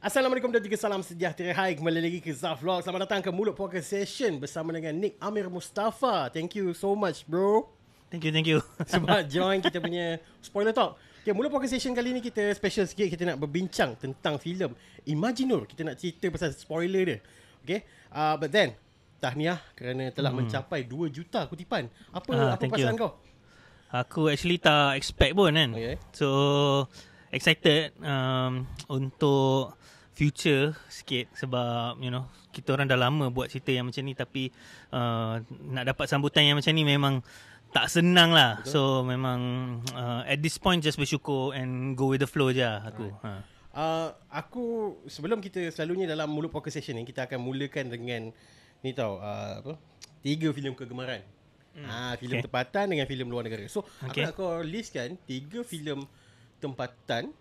Assalamualaikum dan juga salam sejahtera. Hai, kembali lagi ke Zaf Vlog. Selamat datang ke Mulut Podcast Session bersama dengan Nick Amir Mustafa. Thank you so much, bro. Thank you. Sebab join kita punya spoiler talk. Okay, Mulut Podcast Session kali ni kita special sikit. Kita nak berbincang tentang filem Imaginur. Kita nak cerita pasal spoiler dia. Okay, but then tahniah kerana telah mencapai 2 juta kutipan. Apa perasaan kau? Aku actually tak expect pun kan. Okay. So excited untuk future sikit sebab kita orang dah lama buat cerita yang macam ni tapi nak dapat sambutan yang macam ni memang tak senang lah. Betul. So memang at this point just bersyukur and go with the flow je aku. Aku sebelum kita selalunya dalam Mulut Podcast Session ni kita akan mulakan dengan ni tau 3 filem kegemaran. Filem tempatan dengan filem luar negara. So aku nak kau listkan 3 filem tempatan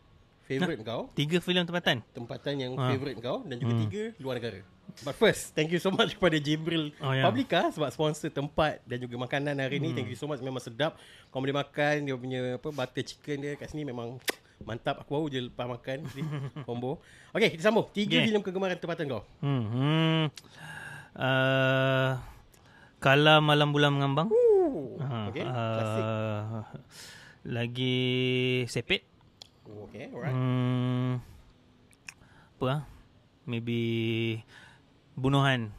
favorite kau. 3 filem Tempatan yang favorite kau dan juga 3 luar negara. But first, thank you so much kepada Jibril Publica sebab sponsor tempat dan juga makanan hari ni. Thank you so much, memang sedap. Kau boleh makan dia punya butter chicken dia kat sini memang mantap. Aku baru je lepas makan combo. Okay, kita sambung. 3 filem kegemaran tempatan kau. Kala Malam Bulan Mengambang. Okay, klasik. Lagi Sepit. Okay, alright. Maybe Bunuhan.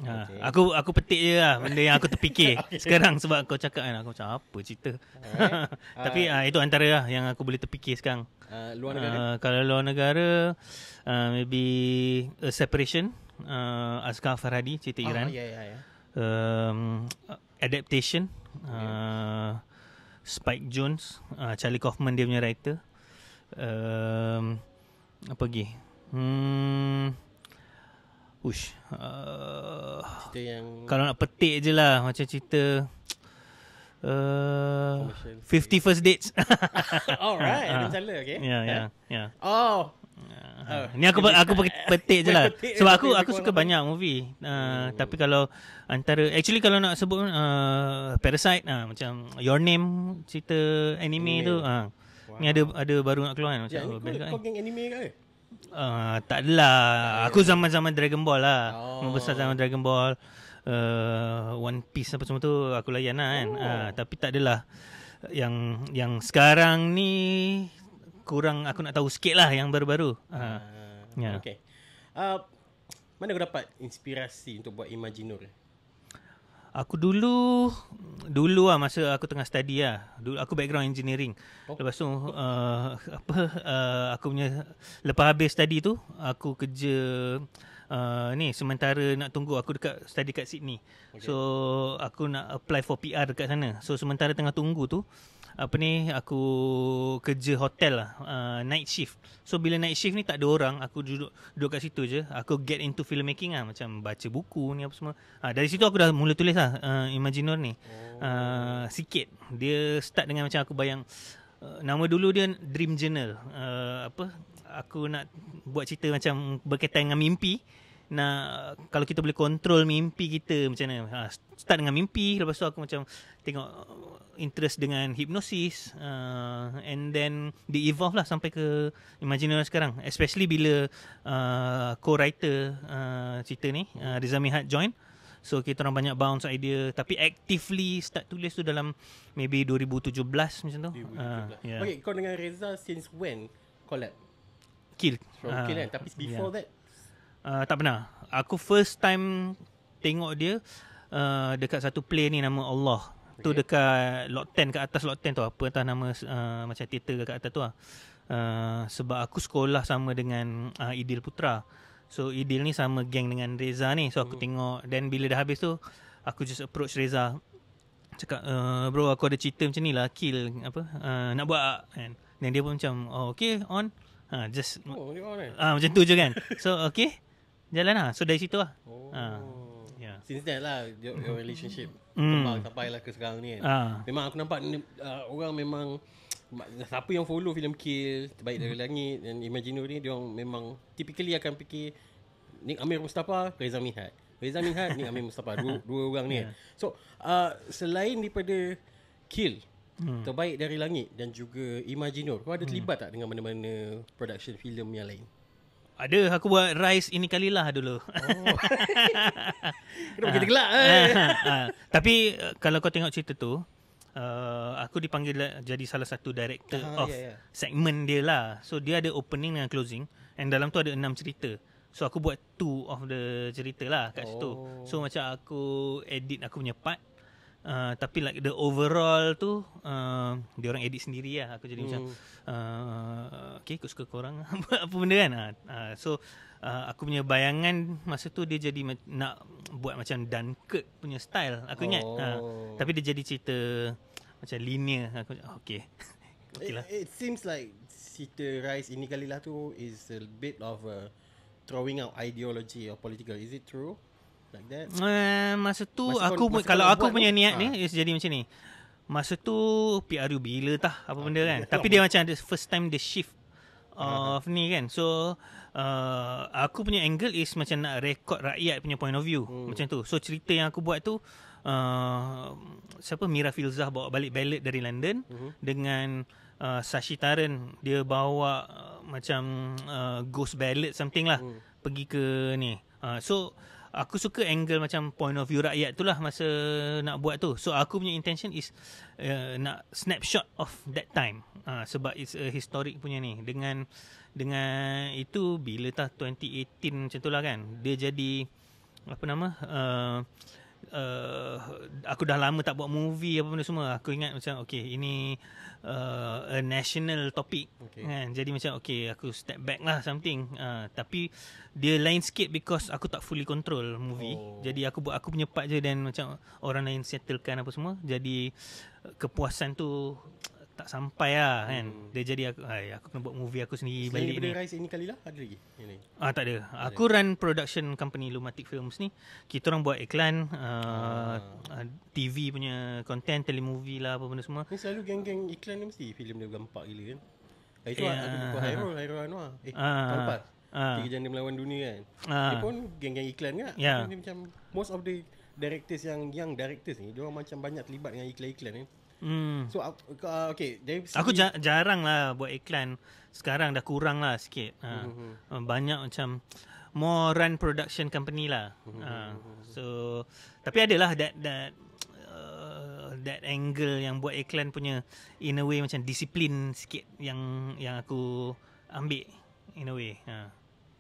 Okay. Aku petik je lah benda yang aku terfikir sekarang sebab kau cakap kan aku macam apa cerita. Tapi itu antara lah yang aku boleh terfikir sekarang. Luar negara. Kalau luar negara maybe A Separation, Azkar Farhadi, cerita Iran. Adaptation, Spike Jonze, Charlie Kaufman dia punya writer. Apa lagi? Cerita yang kalau nak petik je lah macam cerita 50 First Dates. Alright, Adam Sandler, okay. Ya. Ni aku petik je lah. Sebab aku suka banyak movie. Tapi kalau actually kalau nak sebut Parasite, macam Your Name, cerita anime tu. Ni ada baru nak keluar kan. Kau geng anime ke? Tak adalah. Aku zaman-zaman Dragon Ball lah. Membesar zaman Dragon Ball, One Piece apa semua tu aku layan lah kan. Tapi tak adalah yang sekarang ni kurang aku nak tahu sikit lah yang baru-baru. Okay. Mana kau dapat inspirasi untuk buat Imaginur? Aku dulu lah masa aku tengah study lah. Dulu aku background engineering. Lepas tu aku punya lepas habis study tu aku kerja ni sementara nak tunggu aku study kat Sydney. So aku nak apply for PR dekat sana. So sementara tengah tunggu tu aku kerja hotel lah, night shift. So bila night shift ni tak ada orang, aku duduk kat situ je. Aku get into filmmaking lah, macam baca buku ni apa semua. Dari situ aku dah mula tulis lah Imaginur ni. Sikit dia start dengan macam aku bayang, nama dulu dia Dream Journal. Aku nak buat cerita macam berkaitan dengan mimpi. Kalau kita boleh kontrol mimpi kita macam mana. Start dengan mimpi, lepas tu aku macam tengok interest dengan hipnosis, and then di-evolve lah sampai ke Imaginur sekarang. Especially bila co-writer cerita ni Reza Mihad join. So kita orang banyak bounce idea. Tapi actively start tulis tu dalam maybe 2017 macam tu. Okay, kau dengan Reza since when collab? Kill kan? Tapi before that tak pernah. Aku first time tengok dia dekat satu play ni nama Allah. Tu dekat Lot 10, kat atas Lot 10 tu, apa entah nama macam teater kat atas tu lah. Sebab aku sekolah sama dengan Idil Putra. So Idil ni sama geng dengan Reza ni. So aku tengok, dan bila dah habis tu aku just approach Reza, cakap bro aku ada cerita macam ni lah, Kill nak buat kan. Dan dia pun macam okay on. Macam tu je kan. So okay, jalan lah. So dari situ lah. Since then lah your relationship kembang sampailah ke sekarang ni kan. Memang aku nampak orang memang, siapa yang follow filem Kill, Terbaik dari Langit dan Imaginur ni, dia orang memang typically akan fikir Nick Amir Mustafa, Reza Mihad, Nick Amir Mustafa, dua orang ni kan. So selain daripada Kill, Terbaik dari Langit dan juga Imaginur, kau ada terlibat tak dengan mana-mana production filem yang lain? Ada, aku buat Rise Ini Kalilah dulu. Kenapa kita gelak? Tapi kalau kau tengok cerita tu, aku dipanggil jadi salah satu director of segmen dia lah. So dia ada opening dengan closing, and dalam tu ada 6 cerita. So aku buat 2 of the cerita lah kat situ. So macam aku edit aku punya part, tapi like the overall tu dia orang edit sendiri lah. Aku jadi macam okay, aku suka korang apa benda kan. So aku punya bayangan masa tu dia jadi nak buat macam Dunkirk punya style, aku ingat. Tapi dia jadi cerita macam linear. Aku okay. Okay lah. It seems like cerita Rise Ini Kalilah tu is a bit of throwing out ideology or political. Is it true? Like that? Masa tu kalau aku punya niat ni is jadi macam ni. Masa tu PRU bila tah apa benda kan. Tapi dia macam the first time the shift of ni kan. So aku punya angle is macam nak record rakyat punya point of view. Macam tu. So cerita yang aku buat tu siapa Mira Filzah bawa balik ballad dari London dengan Sashi Taran dia bawa macam ghost ballad something lah pergi ke ni. So aku suka angle macam point of view rakyat tu lah masa nak buat tu. So aku punya intention is nak snapshot of that time. Sebab it's a historic punya ni. Dengan itu bila tah 2018 macam tu lah kan. Dia jadi apa nama aku dah lama tak buat movie apa benda semua. Aku ingat macam okay, ini a national topic kan. Jadi macam okay, aku step back lah something. Tapi dia lain sikit because aku tak fully control movie. Jadi aku buat aku punya part je dan macam orang lain settlekan apa semua. Jadi kepuasan tu tak sampai lah kan. Dia jadi aku kena buat movie aku sendiri. Selain balik daripada ni Rise Ini Kalilah ada lagi ini? Tak ada. Aku run production company Lumatic Films ni. Kita orang buat iklan, TV punya content, telemovie lah apa benda semua. Ni selalu geng-geng iklan ni mesti filem dia gampak gila kan. Itu aku jumpa Hairul Anwar. Tahun lepas 3 Janda Melawan Dunia kan. Dia pun geng-geng iklan kan. Dia macam most of the directors yang young directors ni, dia orang macam banyak terlibat dengan iklan-iklan ni. So okay, aku jarang lah buat iklan. Sekarang dah kurang lah sikit. Banyak macam more run production company lah. So tapi adalah that angle yang buat iklan punya in a way macam disiplin sikit yang aku ambil in a way.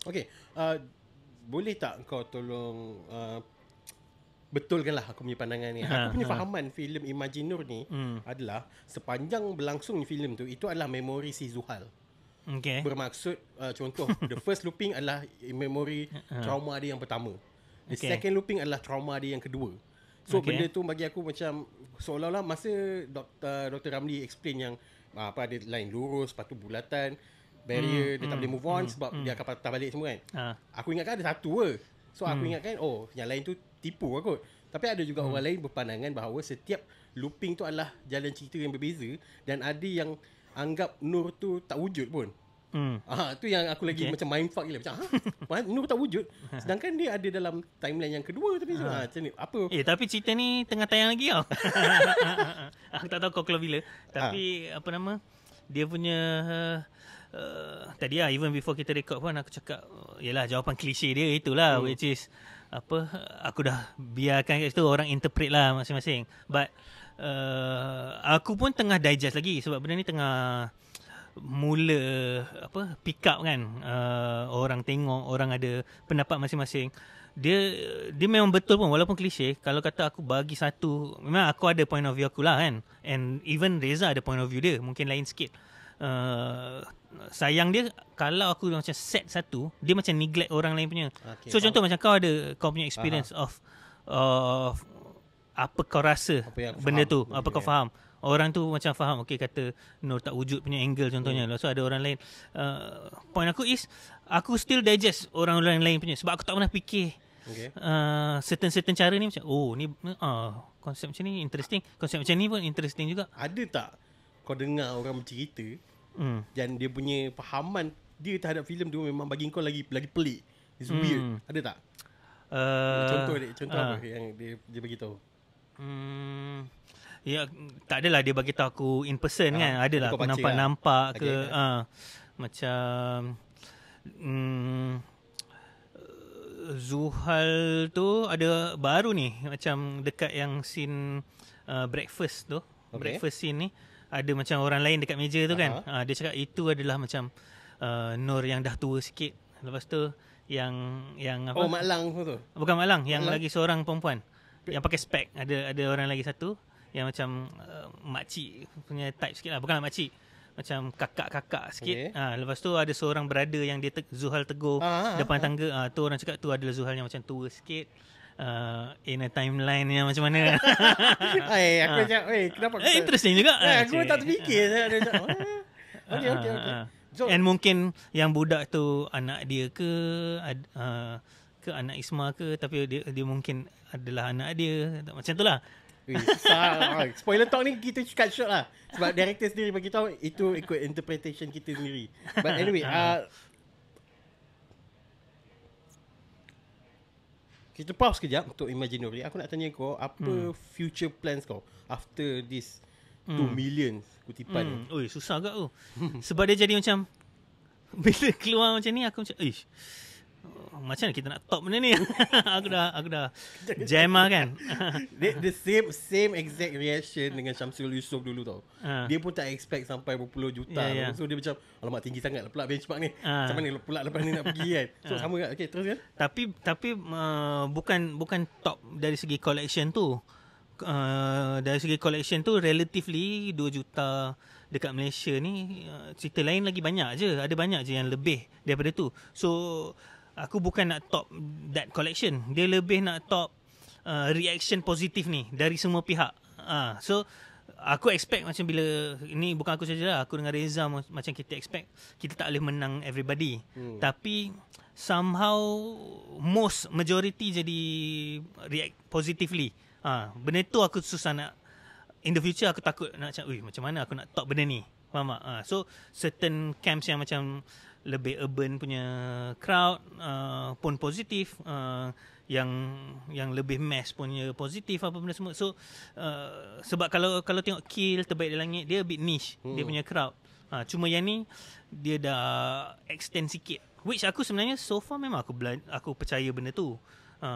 Okay, boleh tak kau tolong betulkanlah aku punya pandangan ni. Aku punya fahaman filem Imajinur ni adalah sepanjang berlangsung filem tu, itu adalah memori si Zuhal. Okay. Bermaksud contoh the first looping adalah memori trauma dia yang pertama. The second looping adalah trauma dia yang kedua. So benda tu bagi aku macam seolah-olah masa Dr. Ramli explain yang apa ada line lurus, lepas tu bulatan, barrier, dia tak boleh move on sebab dia akan patah balik semua kan. Aku ingatkan ada satu ke. So aku ingatkan yang lain tu tipu kot. Tapi ada juga orang lain berpandangan bahawa setiap looping tu adalah jalan cerita yang berbeza dan ada yang anggap Nur tu tak wujud pun. Tu yang aku lagi macam mindfuck gila. Macam Nur tak wujud sedangkan dia ada dalam timeline yang kedua tapi macam ni apa? Tapi cerita ni tengah tayang lagi tau. Aku tak tahu kau keluar bila. Tapi apa nama dia punya tadi lah even before kita record pun aku cakap yalah jawapan klise dia itulah which is apa aku dah biarkan kat situ orang interpret lah masing-masing. But aku pun tengah digest lagi sebab benda ni tengah mula apa pick up kan. Orang tengok, orang ada pendapat masing-masing. Dia memang betul pun walaupun klise. Kalau kata aku bagi satu, memang aku ada point of view aku lah kan. And even Reza ada point of view dia, mungkin lain sikit. Sayang dia kalau aku macam set satu, dia macam neglect orang lain punya. So contoh macam kau punya experience of apa kau rasa benda tu, apa kau faham. Orang tu macam faham, okay kata Nur tak wujud punya angle contohnya. So ada orang lain. Point aku is aku still digest orang-orang lain punya sebab aku tak pernah fikir certain cara ni macam ni konsep macam ni interesting, konsep macam ni pun interesting juga. Ada tak kau dengar orang bercerita dan dia punya fahaman dia terhadap filem tu memang bagi kau lagi pelik, it's weird, ada tak? Contoh apa yang dia bagi tahu? Ya tak adalah dia bagi tahu aku in person kan. Adalah aku nampak ke macam Zuhal tu ada baru ni, macam dekat yang scene breakfast tu. Breakfast scene ni ada macam orang lain dekat meja tu kan. Dia cakap itu adalah macam Nur yang dah tua sikit. Lepas tu yang apa? Oh, Mak Lang tu. Bukan Mak Lang, yang lagi seorang perempuan yang pakai spek. Ada orang lagi satu yang macam makcik punya type sikit lah. Bukanlah makcik, macam kakak-kakak sikit. Lepas tu ada seorang brother yang dia Zuhal tegur depan tangga. Tu orang cakap tu adalah Zuhal yang macam tua sikit. In a timeline yang macam mana. Aku cakap, kenapa? Interesting juga. Aku tak terfikir. Okay. So, and mungkin yang budak tu anak dia ke anak Isma ke, tapi dia mungkin adalah anak dia. Macam tu lah. Spoiler talk ni kita cut short lah. Sebab director sendiri bagi tahu itu ikut interpretation kita sendiri. But anyway, kita pause kejap untuk Imaginary. Aku nak tanya kau, apa future plans kau after this 2 million kutipan? Oi, susah agak tu. Sebab dia jadi macam bila keluar macam ni aku macam macam mana kita nak top benda ni? aku dah jam lah kan. The same exact reaction dengan Syamsul Yusof dulu tau. Dia pun tak expect sampai berpuluh juta. So dia macam, alamak tinggi sangat lah pula benchmark ni. Macam mana pula lepas ni nak pergi kan. So sama kan. Okay, terus kan. Tapi bukan top dari segi collection tu. Dari segi collection tu relatively 2 juta dekat Malaysia ni, cerita lain lagi banyak je. Ada banyak je yang lebih daripada tu. So aku bukan nak top that collection. Dia lebih nak top reaction positif ni dari semua pihak. So aku expect macam bila ni, bukan aku saja lah, aku dengan Reza macam kita expect kita tak boleh menang everybody. Tapi somehow majority jadi react positively. Benda tu aku susah nak. In the future aku takut nak macam mana aku nak top benda ni. Faham tak? So certain camps yang macam lebih urban punya crowd pun positif, yang lebih mass punya positif apa benda semua. So sebab kalau tengok Kill, Terbaik di Langit, dia a bit niche dia punya crowd. Cuma yang ni dia dah extend sikit, which aku sebenarnya so far memang aku percaya benda tu.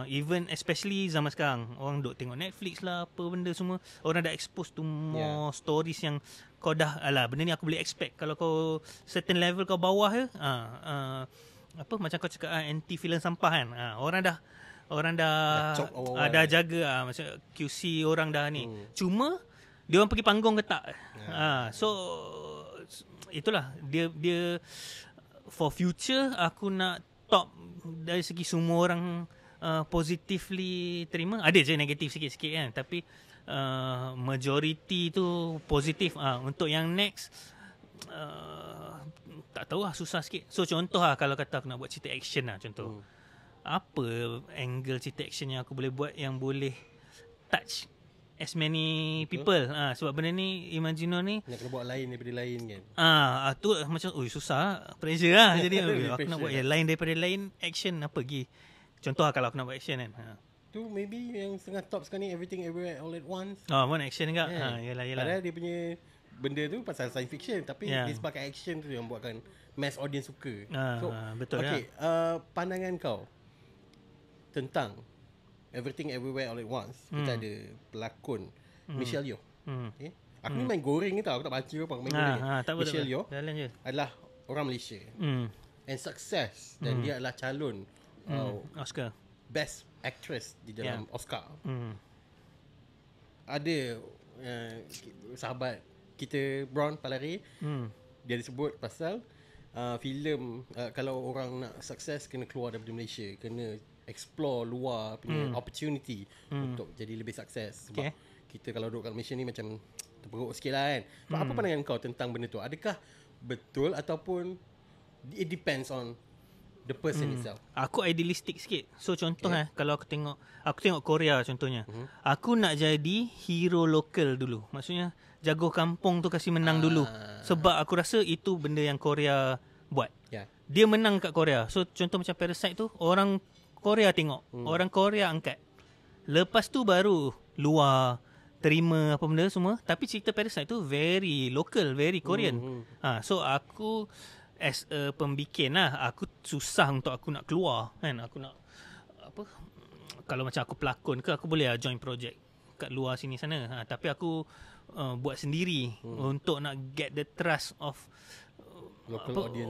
Even especially zaman sekarang, orang duk tengok Netflix lah, apa benda semua, orang dah expose to more stories yang kau dah, benda ni aku boleh expect. Kalau kau certain level kau bawah ke, apa macam kau cakap anti filem sampah kan, orang dah jaga macam QC orang dah ni. Cuma dia orang pergi panggung ke tak. So itulah dia for future aku nak top dari segi semua orang positively terima. Ada je negatif sikit-sikit kan, tapi majority tu positif. Untuk yang next tak tahu lah, susah sikit. So contoh lah, kalau kata aku nak buat cerita action lah, contoh apa angle cerita action yang aku boleh buat yang boleh touch as many people. Sebab benda ni Imagino ni nak kena buat lain daripada lain kan. Tu macam susah, pressure lah. Jadi aku nak buat yang lain daripada lain, action apa lagi. Contoh lah kalau aku nak buat action kan. Tu maybe yang setengah top sekarang ni, Everything Everywhere All at Once. One action juga. Yalah. Padahal dia punya benda tu pasal science fiction, tapi disebabkan action tu yang buatkan mass audience suka. So betul. Okay, pandangan kau tentang Everything Everywhere All at Once. Kita ada pelakon Michelle Yeoh. Okay? Aku ni main goreng ni tau, aku tak baca apa main goreng. Michelle Yeoh adalah orang Malaysia and success, dan dia adalah calon Oscar Best Actress di dalam Oscar. Ada sahabat kita Brown Palare, dia disebut pasal filem kalau orang nak sukses kena keluar daripada Malaysia, kena explore luar punya opportunity untuk jadi lebih sukses. Sebab kita kalau duduk kat Malaysia ni macam terperuk sikit lah kan. Apa pandangan kau tentang benda tu? Adakah betul ataupun it depends on the person itself? Aku idealistik sikit. So contoh kalau aku tengok Korea contohnya. Aku nak jadi hero lokal dulu. Maksudnya jago kampung tu kasih menang dulu. Sebab aku rasa itu benda yang Korea buat. Dia menang kat Korea. So contoh macam Parasite tu, orang Korea tengok, orang Korea angkat. Lepas tu baru luar terima apa benda semua. Tapi cerita Parasite tu very local, very Korean. So aku as a pembikin lah, aku susah untuk aku nak keluar kan. Aku nak apa, kalau macam aku pelakon ke, aku boleh join project kat luar sini sana, tapi aku buat sendiri untuk nak get the trust of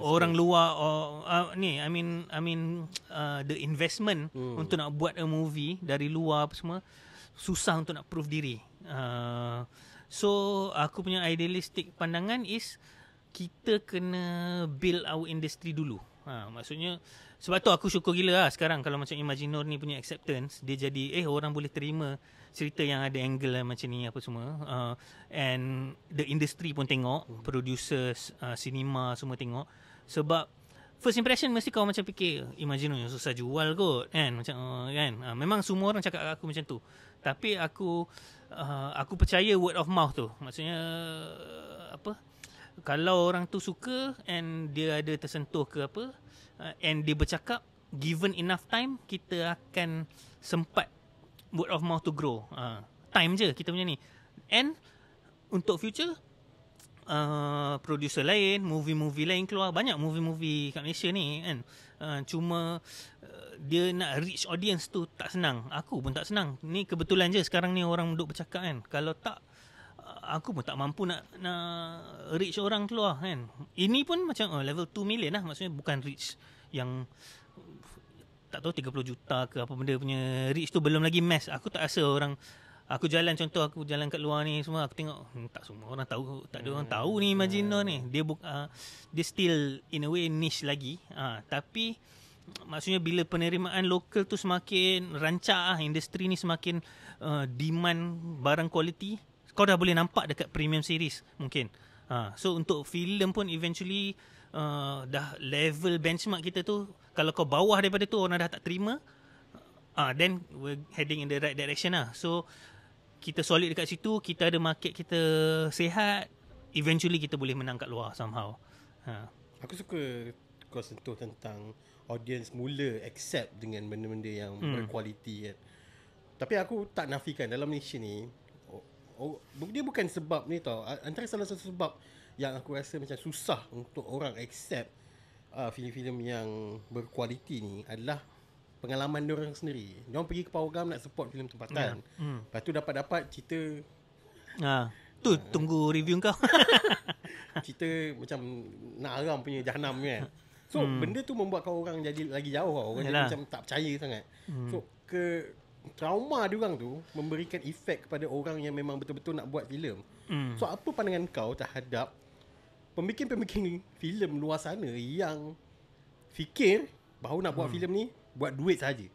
orang luar, ni I mean the investment untuk nak buat a movie dari luar apa semua, susah untuk nak prove diri. So aku punya idealistic pandangan is kita kena build our industry dulu. Maksudnya sebab tu aku syukur gila lah sekarang kalau macam Imaginor ni punya acceptance, dia jadi orang boleh terima cerita yang ada angle lah macam ni apa semua, and the industry pun tengok, producers, cinema semua tengok. Sebab first impression mesti kau macam fikir Imaginor yang susah jual kot kan, macam kan, memang semua orang cakap aku macam tu. Tapi aku percaya word of mouth tu. Maksudnya apa, kalau orang tu suka and dia ada tersentuh ke apa, and dia bercakap, given enough time, kita akan sempat word of mouth to grow. Time je kita punya ni. And untuk future, producer lain, movie-movie lain keluar. Banyak movie-movie kat Malaysia ni kan. Cuma dia nak reach audience tu tak senang. Aku pun tak senang. Ni kebetulan je sekarang ni orang duk bercakap kan. Kalau tak, aku pun tak mampu nak reach orang keluar kan. Ini pun macam level 2 million lah. Maksudnya bukan reach yang tak tahu 30 juta ke apa benda punya reach tu, belum lagi mass. Aku tak rasa orang, aku jalan kat luar ni semua, aku tengok tak semua orang tahu, tak ada orang tahu ni Imaginor ni. Dia still in a way niche lagi. Tapi maksudnya bila penerimaan lokal tu semakin rancak, industri ni semakin demand barang quality, kau dah boleh nampak dekat premium series mungkin. So untuk filem pun eventually dah level benchmark kita tu, kalau kau bawah daripada tu orang dah tak terima, then we're heading in the right direction lah. So kita solid dekat situ, kita ada market kita sihat, eventually kita boleh menang kat luar somehow. Aku suka kau sentuh tentang audience mula accept dengan benda-benda yang berkualiti kan. Tapi aku tak nafikan dalam Malaysia ni, dia bukan sebab ni tau. Antara salah satu sebab yang aku rasa macam susah untuk orang accept filem-filem yang berkualiti ni adalah pengalaman diorang sendiri. Diorang pergi ke Pawagam nak support filem tempatan. Lepas tu dapat cerita tu tunggu review kau. Cerita macam nak haram punya jahanam kan. So benda tu membuat kau orang jadi lagi jauh tau. Orang jadi macam tak percaya sangat. So trauma diorang tu memberikan efek kepada orang yang memang betul-betul nak buat filem. So apa pandangan kau terhadap pembikin-pembikin filem luar sana yang fikir bahawa nak buat filem ni buat duit saja.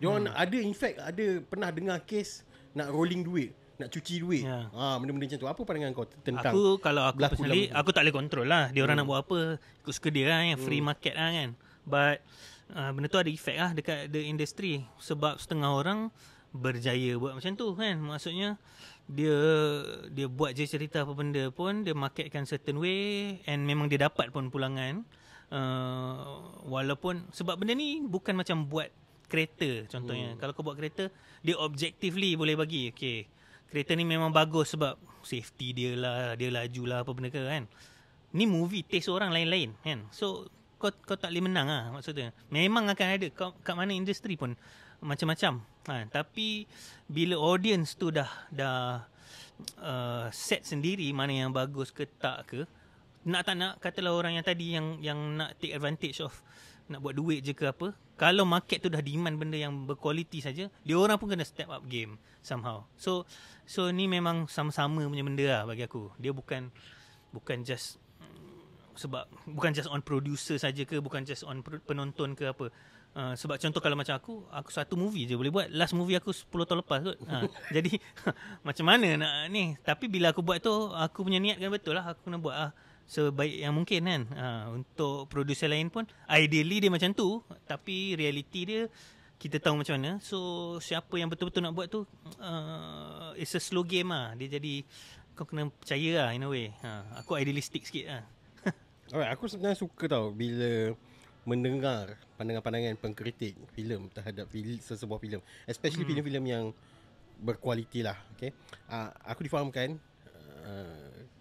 Diorang ada pernah dengar kes nak rolling duit, nak cuci duit. Benda-benda macam tu. Apa pandangan kau tentang? Kalau aku personally, aku tak boleh control lah. Dia orang nak buat apa, ikut suka dia lah, free market lah kan. But benda tu ada efek lah dekat the industry. Sebab setengah orang berjaya buat macam tu kan. Maksudnya dia buat je cerita apa benda pun, dia marketkan certain way, and memang dia dapat pun pulangan. Walaupun sebab benda ni bukan macam buat kereta contohnya. Kalau kau buat kereta, dia objectively boleh bagi, okay, kereta ni memang bagus sebab safety dia lah, dia laju lah apa benda ke kan. Ni movie, taste orang lain-lain kan. So kau tak boleh menang lah maksudnya. Memang akan ada kat mana industri pun macam-macam. Tapi bila audience tu dah set sendiri mana yang bagus ke tak ke, nak tak nak, katalah orang yang tadi yang nak take advantage of, nak buat duit je ke apa, kalau market tu dah demand benda yang berkualiti saja, dia orang pun kena step up game somehow. So ni memang sama-sama punya benda lah bagi aku. Dia bukan just sebab bukan just on producer saja ke, bukan just on penonton ke apa. Sebab contoh kalau macam aku satu movie je boleh buat. Last movie aku 10 tahun lepas kot. Jadi macam mana nak ni. Tapi bila aku buat tu, aku punya niat kan betul lah. Aku kena buat sebaik yang mungkin kan. Untuk producer lain pun ideally dia macam tu, tapi reality dia kita tahu macam mana. So siapa yang betul-betul nak buat tu, it's a slow game lah. Dia jadi kau kena percaya lah in a way. Aku idealistic sikit lah. Alright, aku sebenarnya suka tau bila mendengar pandangan-pandangan pengkritik filem terhadap sesebuah filem, especially filem-filem yang berkualiti lah. Okay, aku difahamkan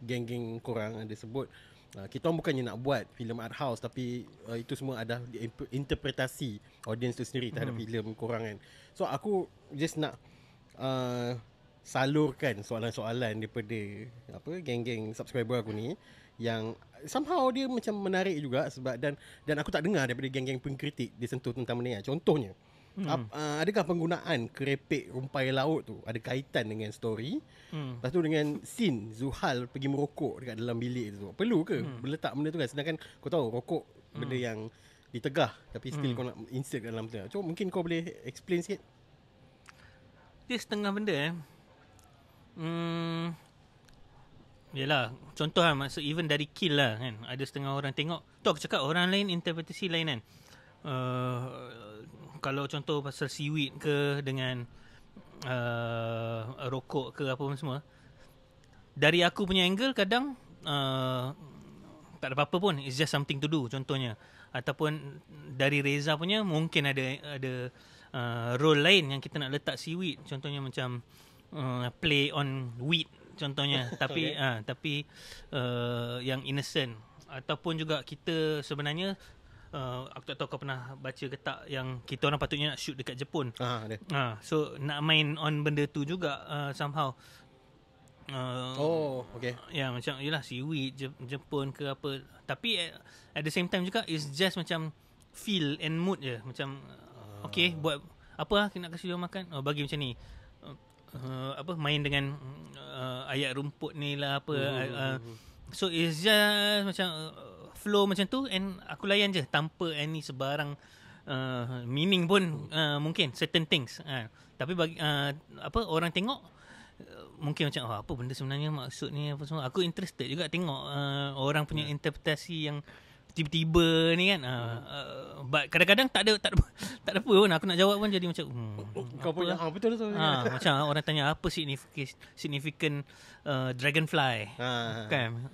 geng-geng korang ada sebut Kita orang bukannya nak buat filem art house, tapi itu semua ada interpretasi audience tu sendiri terhadap filem korang kan. So aku just nak salurkan soalan-soalan daripada geng-geng subscriber aku ni yang somehow dia macam menarik juga, sebab dan aku tak dengar daripada geng-geng pengkritik dia sentuh tentang benda ni. Contohnya, adakah penggunaan kerepek rumpai laut tu ada kaitan dengan story? Lepas tu dengan scene Zuhal pergi merokok dekat dalam bilik tu, perlu ke meletak benda tu kan? Sedangkan kau tahu rokok benda yang ditegah, tapi still kau nak insert kat dalam tu. So mungkin kau boleh explain sikit. Dia setengah benda yelah, contoh lah, maksud even dari kill lah kan, ada setengah orang tengok tu, aku cakap orang lain interpretasi lain kan. Kalau contoh pasal seaweed ke dengan rokok ke apa pun semua, dari aku punya angle kadang tak ada apa-apa pun, it's just something to do contohnya. Ataupun dari Reza punya mungkin ada role lain yang kita nak letak seaweed, contohnya macam play on weed contohnya, tapi tapi yang innocent. Ataupun juga kita sebenarnya aku tak tahu kau pernah baca ke tak, yang kita orang patutnya nak shoot dekat Jepun. So nak main on benda tu juga somehow. Okay. Ya, macam yalah seaweed Jepun ke apa, tapi at the same time juga is just macam feel and mood je, macam okay, buat apa lah nak kasi dia makan, bagi macam ni, main dengan ayat rumput ni lah apa. So it's just macam flow macam tu, and aku layan je tanpa any sebarang meaning pun, mungkin certain things. Tapi bagi orang tengok mungkin macam apa benda sebenarnya maksud ni apa semua. Aku interested juga tengok orang punya interpretasi yang tiba-tiba ni kan. But kadang-kadang tak ada apa pun aku nak jawab pun, jadi macam kau punya betul. Macam orang tanya apa significant dragonfly kan,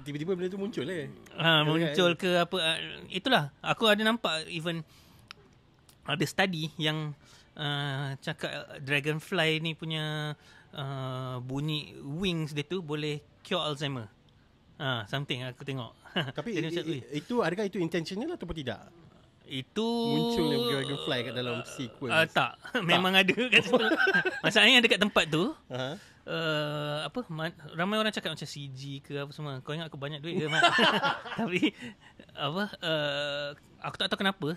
tiba-tiba benda tu muncul muncul ke apa. Itulah aku ada nampak, even ada study yang cakap dragonfly ni punya bunyi wings dia tu boleh cure Alzheimer. Something aku tengok. Tapi itu adakah itu intentional ataupun tidak? Itu munculnya dragonfly kat dalam sequence. Tak, memang ada kat situ. Masalahnya dekat tempat tu ramai orang cakap macam CG ke apa semua. Kau ingat aku banyak duit ke Mat? Tapi aku tak tahu kenapa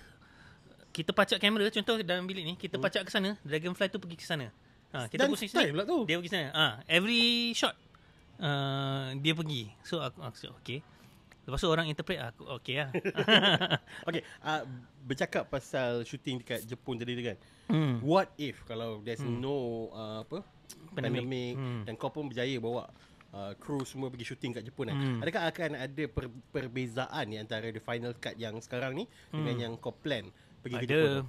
kita pacak kamera, contoh dalam bilik ni kita pacak ke sana, dragonfly tu pergi ke sana. Kita pusing style pula tu. Dia pergi sana. Every shot dia pergi. So aku okay. Lepas tu orang interpret aku okay lah. Okay, bercakap pasal shooting dekat Jepun tadi tu kan. What if kalau there's no pandemic dan kau pun berjaya bawa kru semua pergi shooting kat Jepun kan. Adakah akan ada perbezaan ni antara the final cut yang sekarang ni dengan yang kau plan pergi ke Jepun?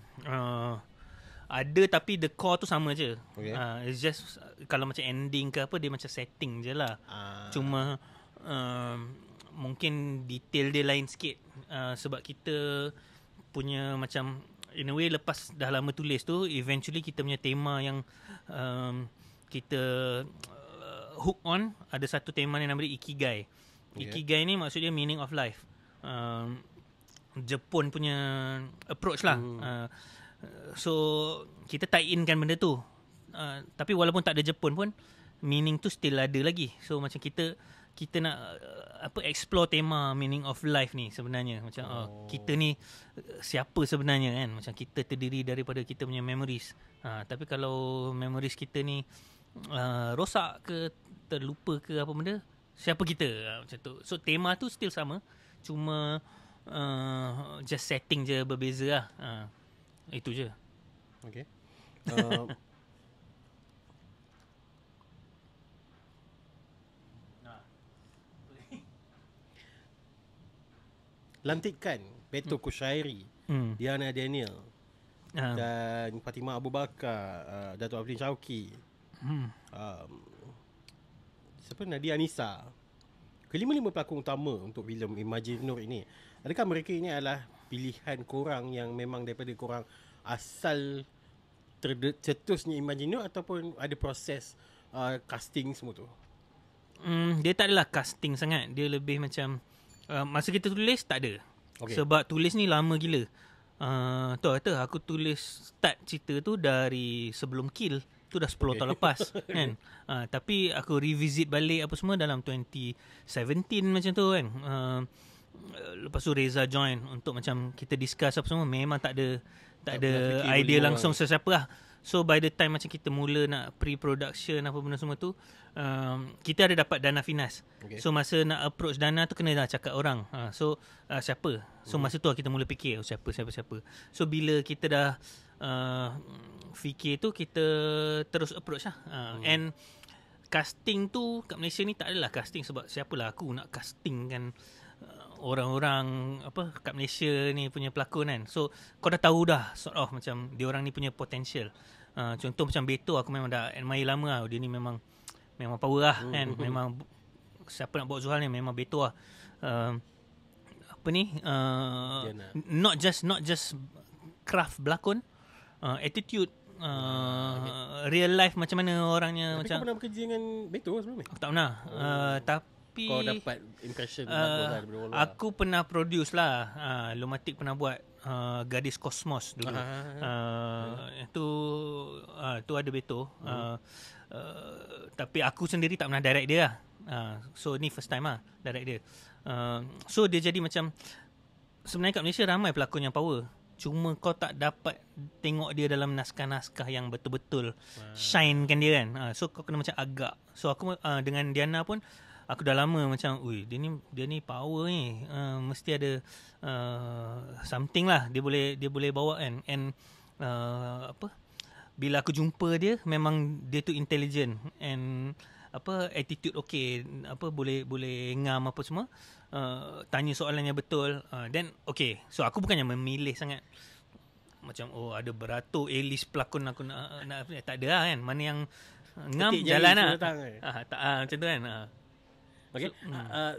Ada, tapi the core tu sama je. Okay. It's just kalau macam ending ke apa, dia macam setting je lah. Cuma mungkin detail dia lain sikit, sebab kita punya macam in a way lepas dah lama tulis tu, eventually kita punya tema yang kita hook on, ada satu tema yang nama dia Ikigai. Ikigai ni maksud dia meaning of life. Jepun punya approach lah. So kita tie in kan benda tu, tapi walaupun tak ada Jepun pun meaning tu still ada lagi. So macam kita nak explore tema meaning of life ni sebenarnya, macam kita ni siapa sebenarnya kan, macam kita terdiri daripada kita punya memories. Tapi kalau memories kita ni rosak ke terlupa ke apa benda, siapa kita, macam tu. So tema tu still sama, cuma just setting je berbeza lah. Itu je. Okay. Lantikan Beto Kushairi, Diana Daniel dan Fatimah Abu Bakar, Dato' Afrin Shauki, Nadia Anissa. Kelima-lima pelakon utama untuk filem Imagine Nur ini, adakah mereka ini adalah pilihan korang yang memang daripada korang asal tercetusnya Imagine Nur, ataupun ada proses casting semua tu? Dia tak adalah casting sangat. Dia lebih macam Masa kita tulis tak ada. Sebab tulis ni lama gila. Tu kata aku tulis start cerita tu dari sebelum Kill tu dah 10 tahun lepas kan. Tapi aku revisit balik apa semua dalam 2017 macam tu kan. Lepas tu Reza join untuk macam kita discuss apa semua, memang tak ada idea langsung sesiapa lah. So by the time macam kita mula nak pre-production apa benda semua tu, kita ada dapat dana Finas. So masa nak approach dana tu kena dah cakap orang. Siapa? So masa tu kita mula fikir siapa. So bila kita dah fikir tu, kita terus approach lah. And casting tu kat Malaysia ni tak adalah casting sebab siapalah aku nak casting kan orang-orang apa kat Malaysia ni punya pelakon kan. So kau dah tahu dah sort of macam dia orang ni punya potential. Contoh macam Beto, aku memang dah admire lama lah. Dia ni memang power lah kan. Memang siapa nak bawa Zuhal ni memang Beto lah. Apa ni not just craft berlakon, attitude, real life macam mana orangnya. Tapi macam kau pernah bekerja dengan Beto sebelum ni? Aku tak pernah. Tapi kau dapat impression aku pernah produce lah. Lumatic pernah buat Gadis Kosmos dulu. Itu ada Beto. Tapi aku sendiri tak pernah direct dia lah. So ni first time lah direct dia. So dia jadi macam, sebenarnya kat Malaysia ramai pelakon yang power, cuma kau tak dapat tengok dia dalam naskah-naskah yang betul-betul shine kan dia kan. So kau kena macam agak. So aku dengan Diana pun aku dah lama macam, dia ni power ni. Mesti ada something lah dia boleh bawa kan. And bila aku jumpa dia, memang dia tu intelligent and attitude okay, boleh ngam apa semua, tanya soalan yang betul. Then okay, so aku bukannya memilih sangat macam ada beratur A-list pelakon aku nak tak ada lah kan. Mana yang ngam jalan lah. Macam tu kan. Okay.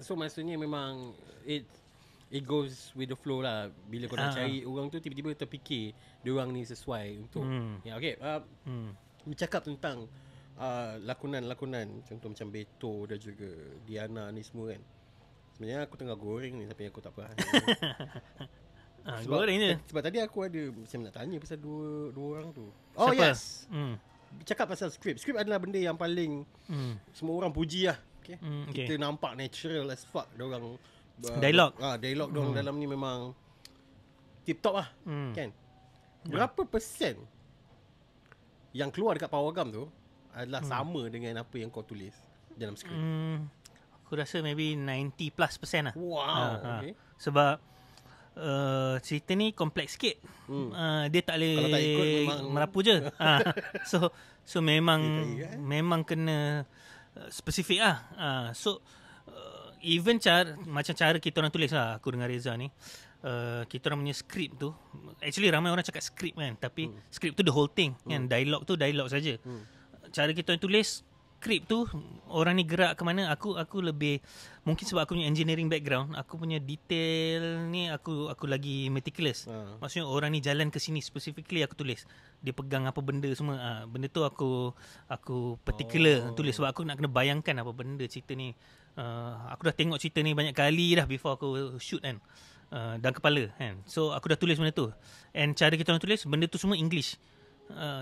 So maksudnya memang it goes with the flow lah. Bila kau nak cari orang tu, tiba-tiba terfikir dia orang ni sesuai untuk okay. Bercakap tentang lakonan-lakonan, contoh macam Beto dan juga Diana ni semua kan. Sebenarnya aku tengah goreng ni, tapi aku tak apa. Goreng je. Sebab tadi aku ada macam nak tanya pasal dua orang tu. Siapa? Yes. Cakap pasal skrip. Skrip adalah benda yang paling semua orang puji lah. Okay? Kita nampak natural as fuck diorang dialog diorang dalam ni memang tip top lah. Kan? Berapa persen yang keluar dekat Pawagam tu adalah sama dengan apa yang kau tulis dalam skrip? Aku rasa maybe 90+% lah. Wow. Okay. Sebab cerita ni kompleks sikit. Dia tak boleh kalau tak ikut memang merapu je. So memang kena spesifik lah. So even macam cara kita orang tulis lah, aku dengan Reza ni, kita orang punya skrip tu, actually ramai orang cakap skrip kan, tapi skrip tu the whole thing kan. Dialog tu dialog saja. Cara kita orang tulis skrip tu, orang ni gerak ke mana, aku lebih, mungkin sebab aku punya engineering background, aku punya detail ni aku lagi meticulous. Maksudnya orang ni jalan ke sini, specifically aku tulis dia pegang apa benda semua. Benda tu aku particular tulis sebab aku nak kena bayangkan apa benda cerita ni. Aku dah tengok cerita ni banyak kali dah before aku shoot kan, dalam kepala kan. So aku dah tulis benda tu. And cara kita orang tulis benda tu semua English.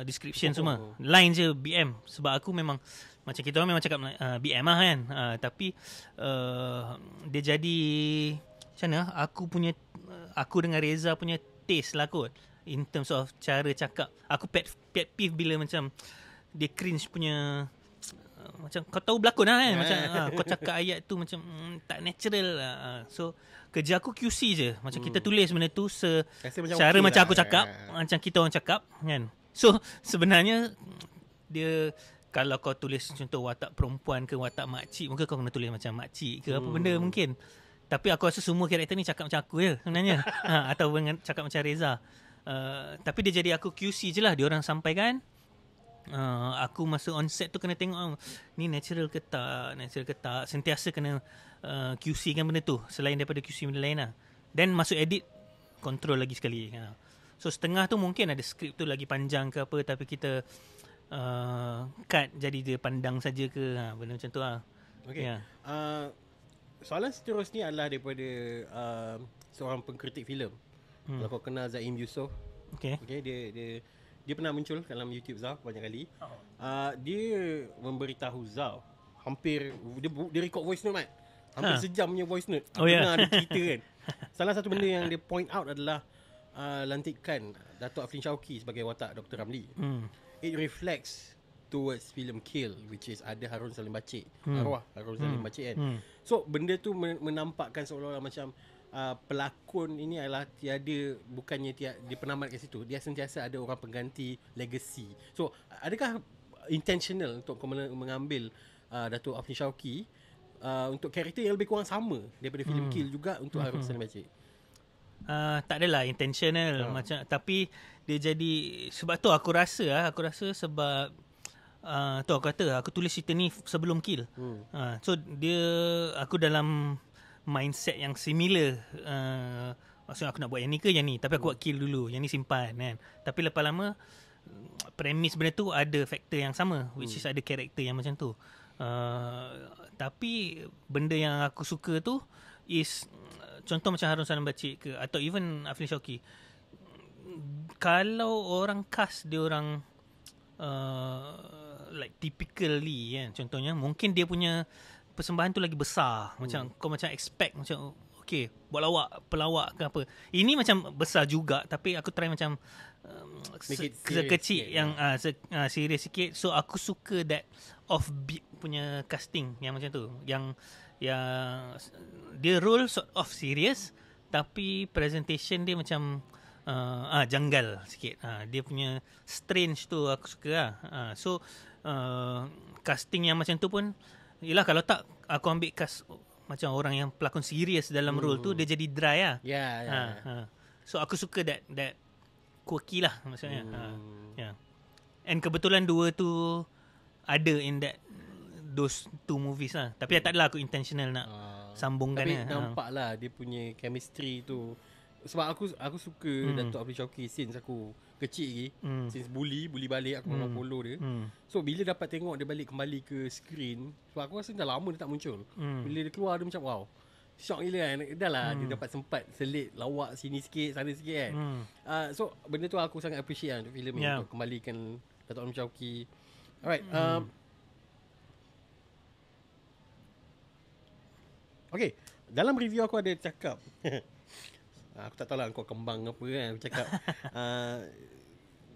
Description semua line je BM. Sebab aku memang macam kita orang memang cakap BM lah kan. Tapi dia jadi macam mana, aku dengan Reza punya taste lah kot, in terms of cara cakap. Aku pet peeve bila macam dia cringe punya, macam kau tahu berlakon lah kan, macam kau cakap ayat tu macam tak natural lah. So kerja aku QC je. Macam kita tulis benda tu cara macam aku cakap, macam kita orang cakap kan. So sebenarnya dia, kalau kau tulis contoh watak perempuan ke watak makcik, mungkin kau kena tulis macam makcik ke apa benda mungkin. Tapi aku rasa semua karakter ni cakap macam aku je sebenarnya. Atau cakap macam Reza. Tapi dia jadi aku QC je lah. Dia orang sampaikan, aku masa on set tu kena tengok ni natural ke tak. Sentiasa kena QC kan benda tu, selain daripada QC benda lain lah. Then masuk edit, control lagi sekali. So setengah tu mungkin ada skrip tu lagi panjang ke apa, tapi kita cut jadi dia pandang saja ke, benda macam tu lah. Okay. soalan seterusnya adalah daripada seorang pengkritik filem. Kalau kau kenal Zaim Yusof. Okay, dia pernah muncul dalam YouTube Zaf banyak kali. Dia memberitahu Zaf hampir dia record voice note, hampir sejam punya voice note. Dengar dia cerita kan. Salah satu benda yang dia point out adalah lantikan Dato' Aflin Shauqi sebagai watak Dr. Ramli. It reflects towards film Kill, which is ada Harun Salim Bacik, arwah Harun Salim Bacik kan. So benda tu menampakkan seolah-olah macam pelakon ini adalah bukannya dia penamat kat situ, dia sentiasa ada orang pengganti legacy. So adakah intentional untuk mengambil Dato' Aflin Shauqi untuk karakter yang lebih kurang sama daripada filem Kill juga untuk Harun Salim Bacik? Tak adalah intentional macam, tapi dia jadi sebab tu aku rasa sebab tu aku kata aku tulis cerita ni sebelum Kill. So aku dalam mindset yang similar. Maksudnya aku nak buat yang ni ke yang ni, tapi aku buat Kill dulu, yang ni simpan kan. Tapi lepas lama premis benda tu ada faktor yang sama, which is ada karakter yang macam tu. Tapi benda yang aku suka tu is contoh macam Harun Salim Bacik ke, atau even Aflin Shauqi. Kalau orang cast dia orang like typically kan, contohnya mungkin dia punya persembahan tu lagi besar, macam kau macam expect macam okay buat pelawak ke apa. Ini macam besar juga, tapi aku try macam sekecil yang serius sikit. So aku suka that offbeat punya casting yang macam tu, yang dia role sort of serious tapi presentation dia macam janggal sikit. Dia punya strange tu aku suka lah. So casting yang macam tu pun, yelah kalau tak aku ambil cast macam orang yang pelakon serius dalam role tu, dia jadi dry lah. So aku suka that quirky lah maksudnya. And kebetulan dua tu ada in those two movies lah. Tapi tak adalah aku intentional nak sambungkan. Tapi nampak lah dia punya chemistry tu. Sebab aku suka Dato' Aflin Shauqi since aku kecil lagi. Since bully balik aku memang follow dia. So bila dapat tengok dia balik kembali ke screen, sebab aku rasa dah lama dia tak muncul. Bila dia keluar dia macam wow, shock gila kan. Dah lah dia dapat sempat selit lawak sini sikit sana sikit kan. So benda tu aku sangat appreciate lah untuk filem ni, untuk kembalikan Dato' Aflin Shauqi. Alright. Okay, dalam review aku ada cakap aku tak tahu lah kau kembang apa kan. Aku cakap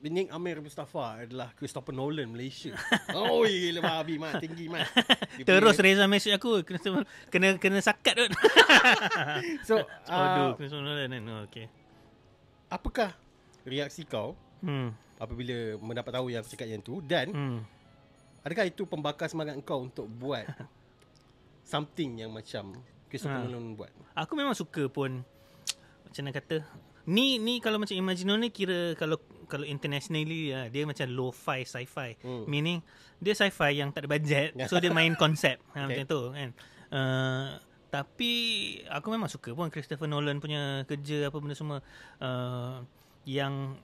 Nik Amir Mustafa adalah Christopher Nolan Malaysia. Oh gila babi mat, tinggi mat. Terus Reza message aku kena sakat tu. So Christopher Nolan kan. Okay. Apakah reaksi kau apabila mendapat tahu yang cakap yang tu, dan adakah itu pembakar semangat kau untuk buat something yang macam Christopher Nolan buat? Aku memang suka pun, macam nak kata, ni kalau macam Imaginal ni kira kalau internationally dia macam lo-fi sci-fi. Meaning dia sci-fi yang tak ada budget. So dia main konsep macam tu kan. Tapi aku memang suka pun Christopher Nolan punya kerja apa benda semua. Yang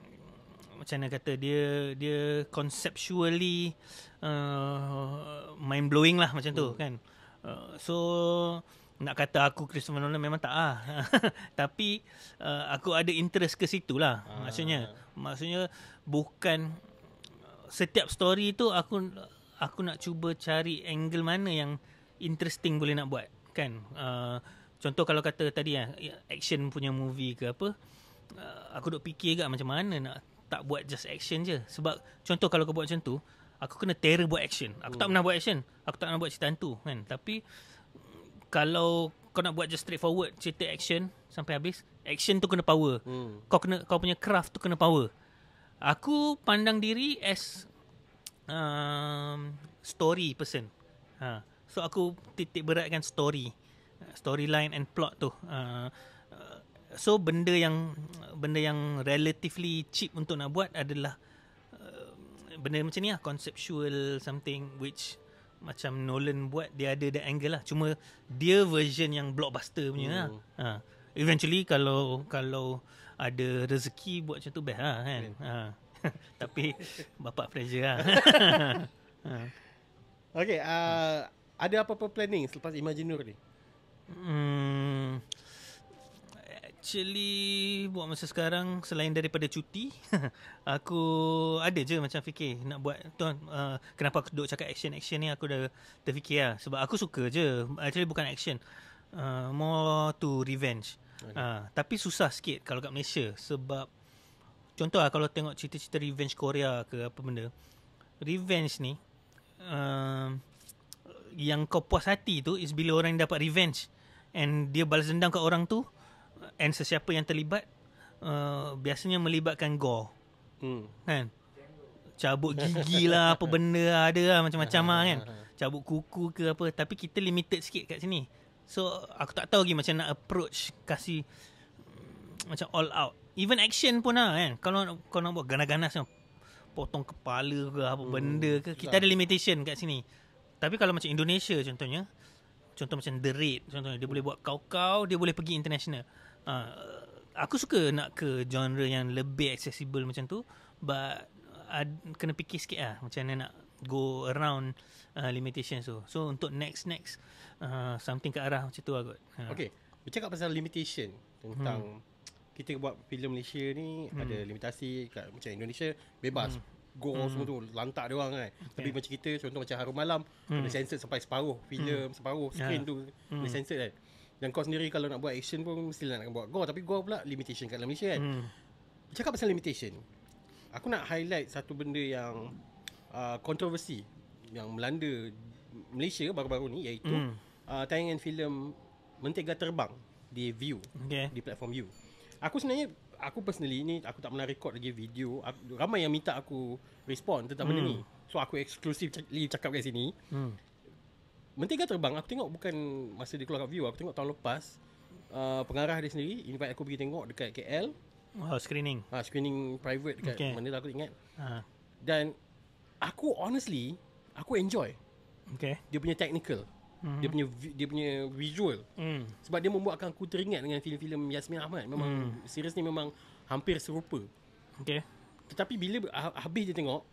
macam nak kata, dia conceptually mind blowing lah macam tu kan. So nak kata aku Christopher Nolan memang tak tapi aku ada interest ke situ lah. Maksudnya bukan setiap story tu aku nak cuba cari angle mana yang interesting boleh nak buat kan. Contoh kalau kata tadi action punya movie ke apa, aku duk fikir agak macam mana nak tak buat just action je. Sebab contoh kalau kau buat macam tu, aku kena terror buat action. Aku tak pernah buat action, aku tak pernah buat cerita hantu kan. Tapi kalau kau nak buat just straightforward cerita action sampai habis, action tu kena power. Kau punya craft tu kena power. Aku pandang diri as story person. So aku titik beratkan storyline and plot tu. So benda yang relatively cheap untuk nak buat adalah benda macam ni lah, conceptual something which macam Nolan buat, dia ada the angle lah. Cuma dia version yang blockbuster punya lah. Eventually kalau ada rezeki buat macam tu best lah kan. Tapi bapak pressure lah. Okay, ada apa-apa planning selepas Imaginur ni? Actually buat masa sekarang, selain daripada cuti aku ada je macam fikir nak buat tuan. Kenapa aku duk cakap action ni, aku dah terfikir lah. Sebab aku suka je. Actually bukan action, more to revenge. Tapi susah sikit kalau kat Malaysia. Sebab contoh lah, kalau tengok cerita-cerita revenge Korea ke apa benda, revenge ni yang kau puas hati tu is bila orang dapat revenge and dia balas dendam kat orang tu, and sesiapa yang terlibat biasanya melibatkan gore. Kan? Cabut gigi lah, apa benda ada lah, macam-macam lah kan. Cabut kuku ke apa. Tapi kita limited sikit kat sini. So aku tak tahu lagi macam nak approach, kasih macam all out. Even action pun lah kan. Kalau kau nak buat ganas-ganas, potong kepala ke apa benda ke, kita ada limitation kat sini. Tapi kalau macam Indonesia contohnya, contoh macam The Raid contohnya, dia boleh buat kau-kau, dia boleh pergi international. Aku suka nak ke genre yang lebih accessible macam tu, but kena fikir sikit lah macam mana nak go around limitations tu. So untuk next something ke arah macam tu lah kot. Okay, bercakap pasal limitation tentang kita buat filem Malaysia ni ada limitasi kat, macam Indonesia bebas go semua tu lantak dia orang kan. Tapi macam kita contoh macam Harum Malam kena sensor sampai separuh filem, separuh screen tu kena sensor kan. Dan kau sendiri kalau nak buat action pun mestilah nak buat gore, tapi gore pula limitation kat dalam Malaysia kan. Bercakap pasal limitation, aku nak highlight satu benda yang kontroversi yang melanda Malaysia baru-baru ni, iaitu tayangan filem Mentega Terbang di View, di platform View. Aku personally ni, aku tak pernah record lagi video. Ramai yang minta aku respon tentang benda ni. So aku exclusively cakap kat sini. Mentega Terbang aku tengok bukan masa dia keluar kat View, aku tengok tahun lepas. Pengarah dia sendiri invite aku pergi tengok dekat KL. Screening. Screening private dekat mana tak aku ingat. Dan aku honestly, aku enjoy. Dia punya technical. Dia punya visual. Sebab dia membuatkan aku teringat dengan filem-filem Yasmin Ahmad. Memang serius ni memang hampir serupa. Tetapi bila habis dia tengok,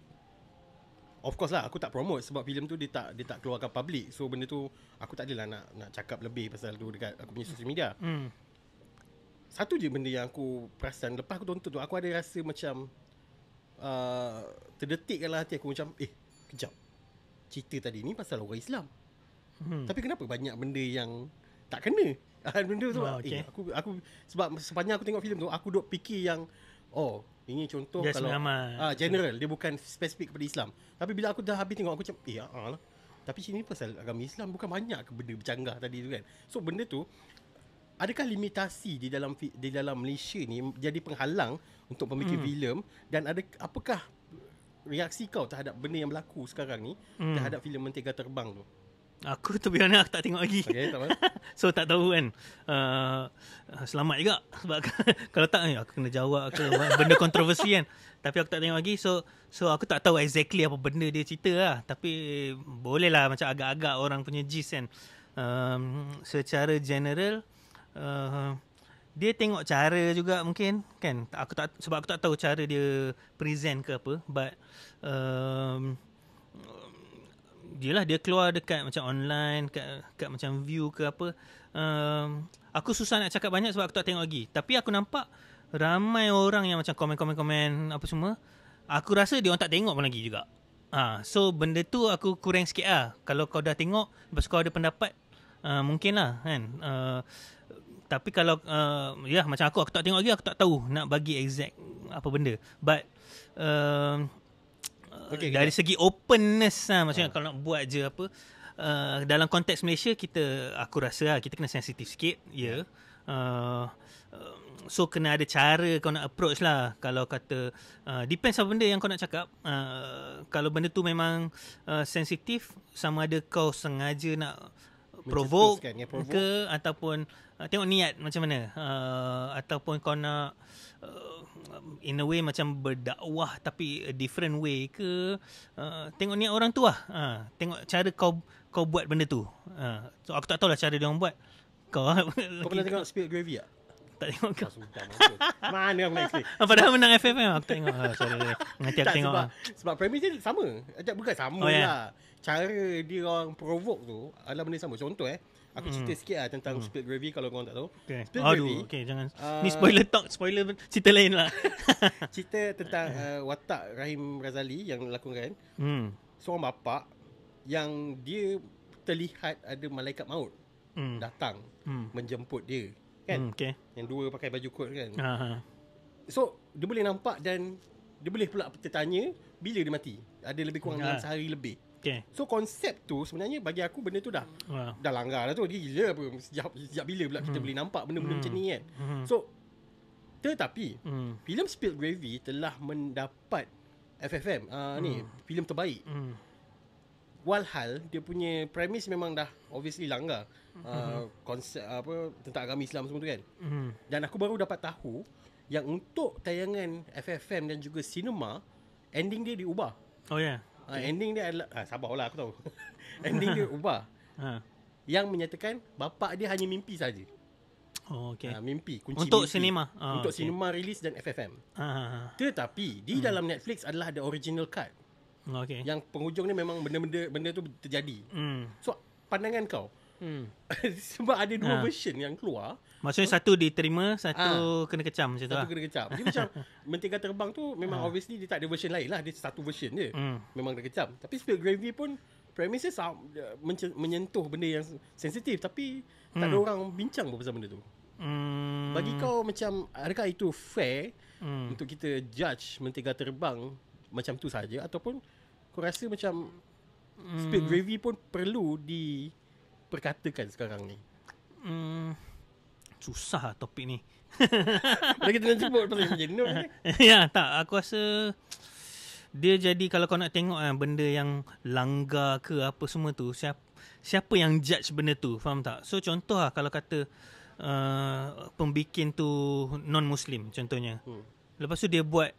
of course lah aku tak promote sebab filem tu dia tak keluarkan public. So benda tu aku tak adalah nak cakap lebih pasal tu dekat aku punya social media. Satu je benda yang aku perasan lepas aku tonton tu, aku ada rasa macam terdetik dalam hati aku macam kejap, cerita tadi ni pasal orang Islam. Tapi kenapa banyak benda yang tak kena? Benda tu aku sebab sepanjang aku tengok filem tu, aku duk fikir yang ini contoh just kalau general, dia bukan spesifik kepada Islam. Tapi bila aku dah habis tengok, aku macam lah, tapi sini pasal agama Islam, bukan banyak ke benda bercanggah tadi tu kan. So benda tu, adakah limitasi di dalam Malaysia ni jadi penghalang untuk pemikir filem, dan apakah reaksi kau terhadap benda yang berlaku sekarang ni terhadap filem Mentega Terbang tu? Aku tu biarlah aku tak tengok lagi. Tak so tak tahu kan. Selamat juga. Sebab kalau tak aku kena jawab ke benda kontroversi kan. Tapi aku tak tengok lagi. So aku tak tahu exactly apa benda dia cerita lah. Tapi boleh lah macam agak-agak orang punya gist kan. Secara general, dia tengok cara juga mungkin kan. Sebab aku tak tahu cara dia present ke apa. But dia keluar dekat macam online, kat macam View ke apa. Aku susah nak cakap banyak sebab aku tak tengok lagi. Tapi aku nampak ramai orang yang macam komen apa semua. Aku rasa dia orang tak tengok pun lagi juga. So benda tu aku kurang sikit lah. Kalau kau dah tengok, lepas kau ada pendapat, mungkin lah kan. Tapi kalau macam aku tak tengok lagi, aku tak tahu nak bagi exact apa benda. But dari segi openness lah, maksudnya kalau nak buat je apa, dalam konteks Malaysia, aku rasa kita kena sensitif sikit. So kena ada cara kau nak approach lah. Kalau kata depends apa benda yang kau nak cakap. Kalau benda tu memang sensitif, sama ada kau sengaja nak provoke ke, ataupun tengok niat macam mana, ataupun kau nak in a way macam berdakwah tapi a different way ke. Tengok niat orang tu lah. Tengok cara kau buat benda tu. So aku tak tahulah cara dia orang buat. Kau pernah tengok Spirit Gravy tak? Tak tengok kau. Mana aku nak explain? Padahal menang FFM aku tengok. Sorry. Nanti aku tengok. Sebab premis dia sama. Bukan sama lah. Cara dia orang provoke tu adalah benda sama. Contoh Aku cerita sikit lah tentang Split Gravy kalau korang tak tahu. Split Gravy. Okay, jangan. Ni spoiler talk, spoiler cerita lain lah. Cerita tentang watak Rahim Razali yang lakonkan. Seorang bapa yang dia terlihat ada malaikat maut datang menjemput dia. Kan? Okay. Yang dua pakai baju kot kan. So, dia boleh nampak dan dia boleh pula tertanya bila dia mati. Ada lebih kurang dalam sehari lebih. Okay. So konsep tu sebenarnya bagi aku benda tu dah langgar dah tu. Dia gila apa. Sejak bila pula kita boleh nampak benda-benda macam ni kan. So tetapi filem Split Gravy telah mendapat FFM ni filem terbaik. Walhal dia punya premis memang dah obviously langgar. Konsep apa tentang agama Islam semua tu kan. Dan aku baru dapat tahu yang untuk tayangan FFM dan juga sinema ending dia diubah. Oh ya. Yeah. Ending dia adalah sabarlah aku tahu. Ending dia ubah. Yang menyatakan bapa dia hanya mimpi saja. Oh okey. Mimpi, kunci untuk mimpi. sinema. Untuk sinema rilis dan FFM. Tetapi di dalam Netflix adalah ada original cut. Okey. Yang penghujung ni memang benda tu terjadi. So pandangan kau sebab ada dua version yang keluar. Maksudnya satu diterima, satu kena kecam macam tu lah. Satu kena kecam. Dia macam Mentega Terbang tu memang obviously dia tak ada version lain lah. Dia satu version je. Memang kena kecam. Tapi Split Gravy pun premisnya menyentuh benda yang sensitif. Tapi tak ada orang bincang pasal benda tu. Bagi kau macam adakah itu fair untuk kita judge Mentega Terbang macam tu saja, ataupun kau rasa macam Split Gravy pun perlu diperkatakan sekarang ni? Susah topik ni. Lagi kita nak sebut pasal macam ni. Ya, tak. Aku rasa dia jadi kalau kau nak tengok benda yang langgar ke apa semua tu, siapa yang judge benda tu, faham tak? So contoh lah kalau kata pembikin tu non-Muslim contohnya. Lepas tu dia buat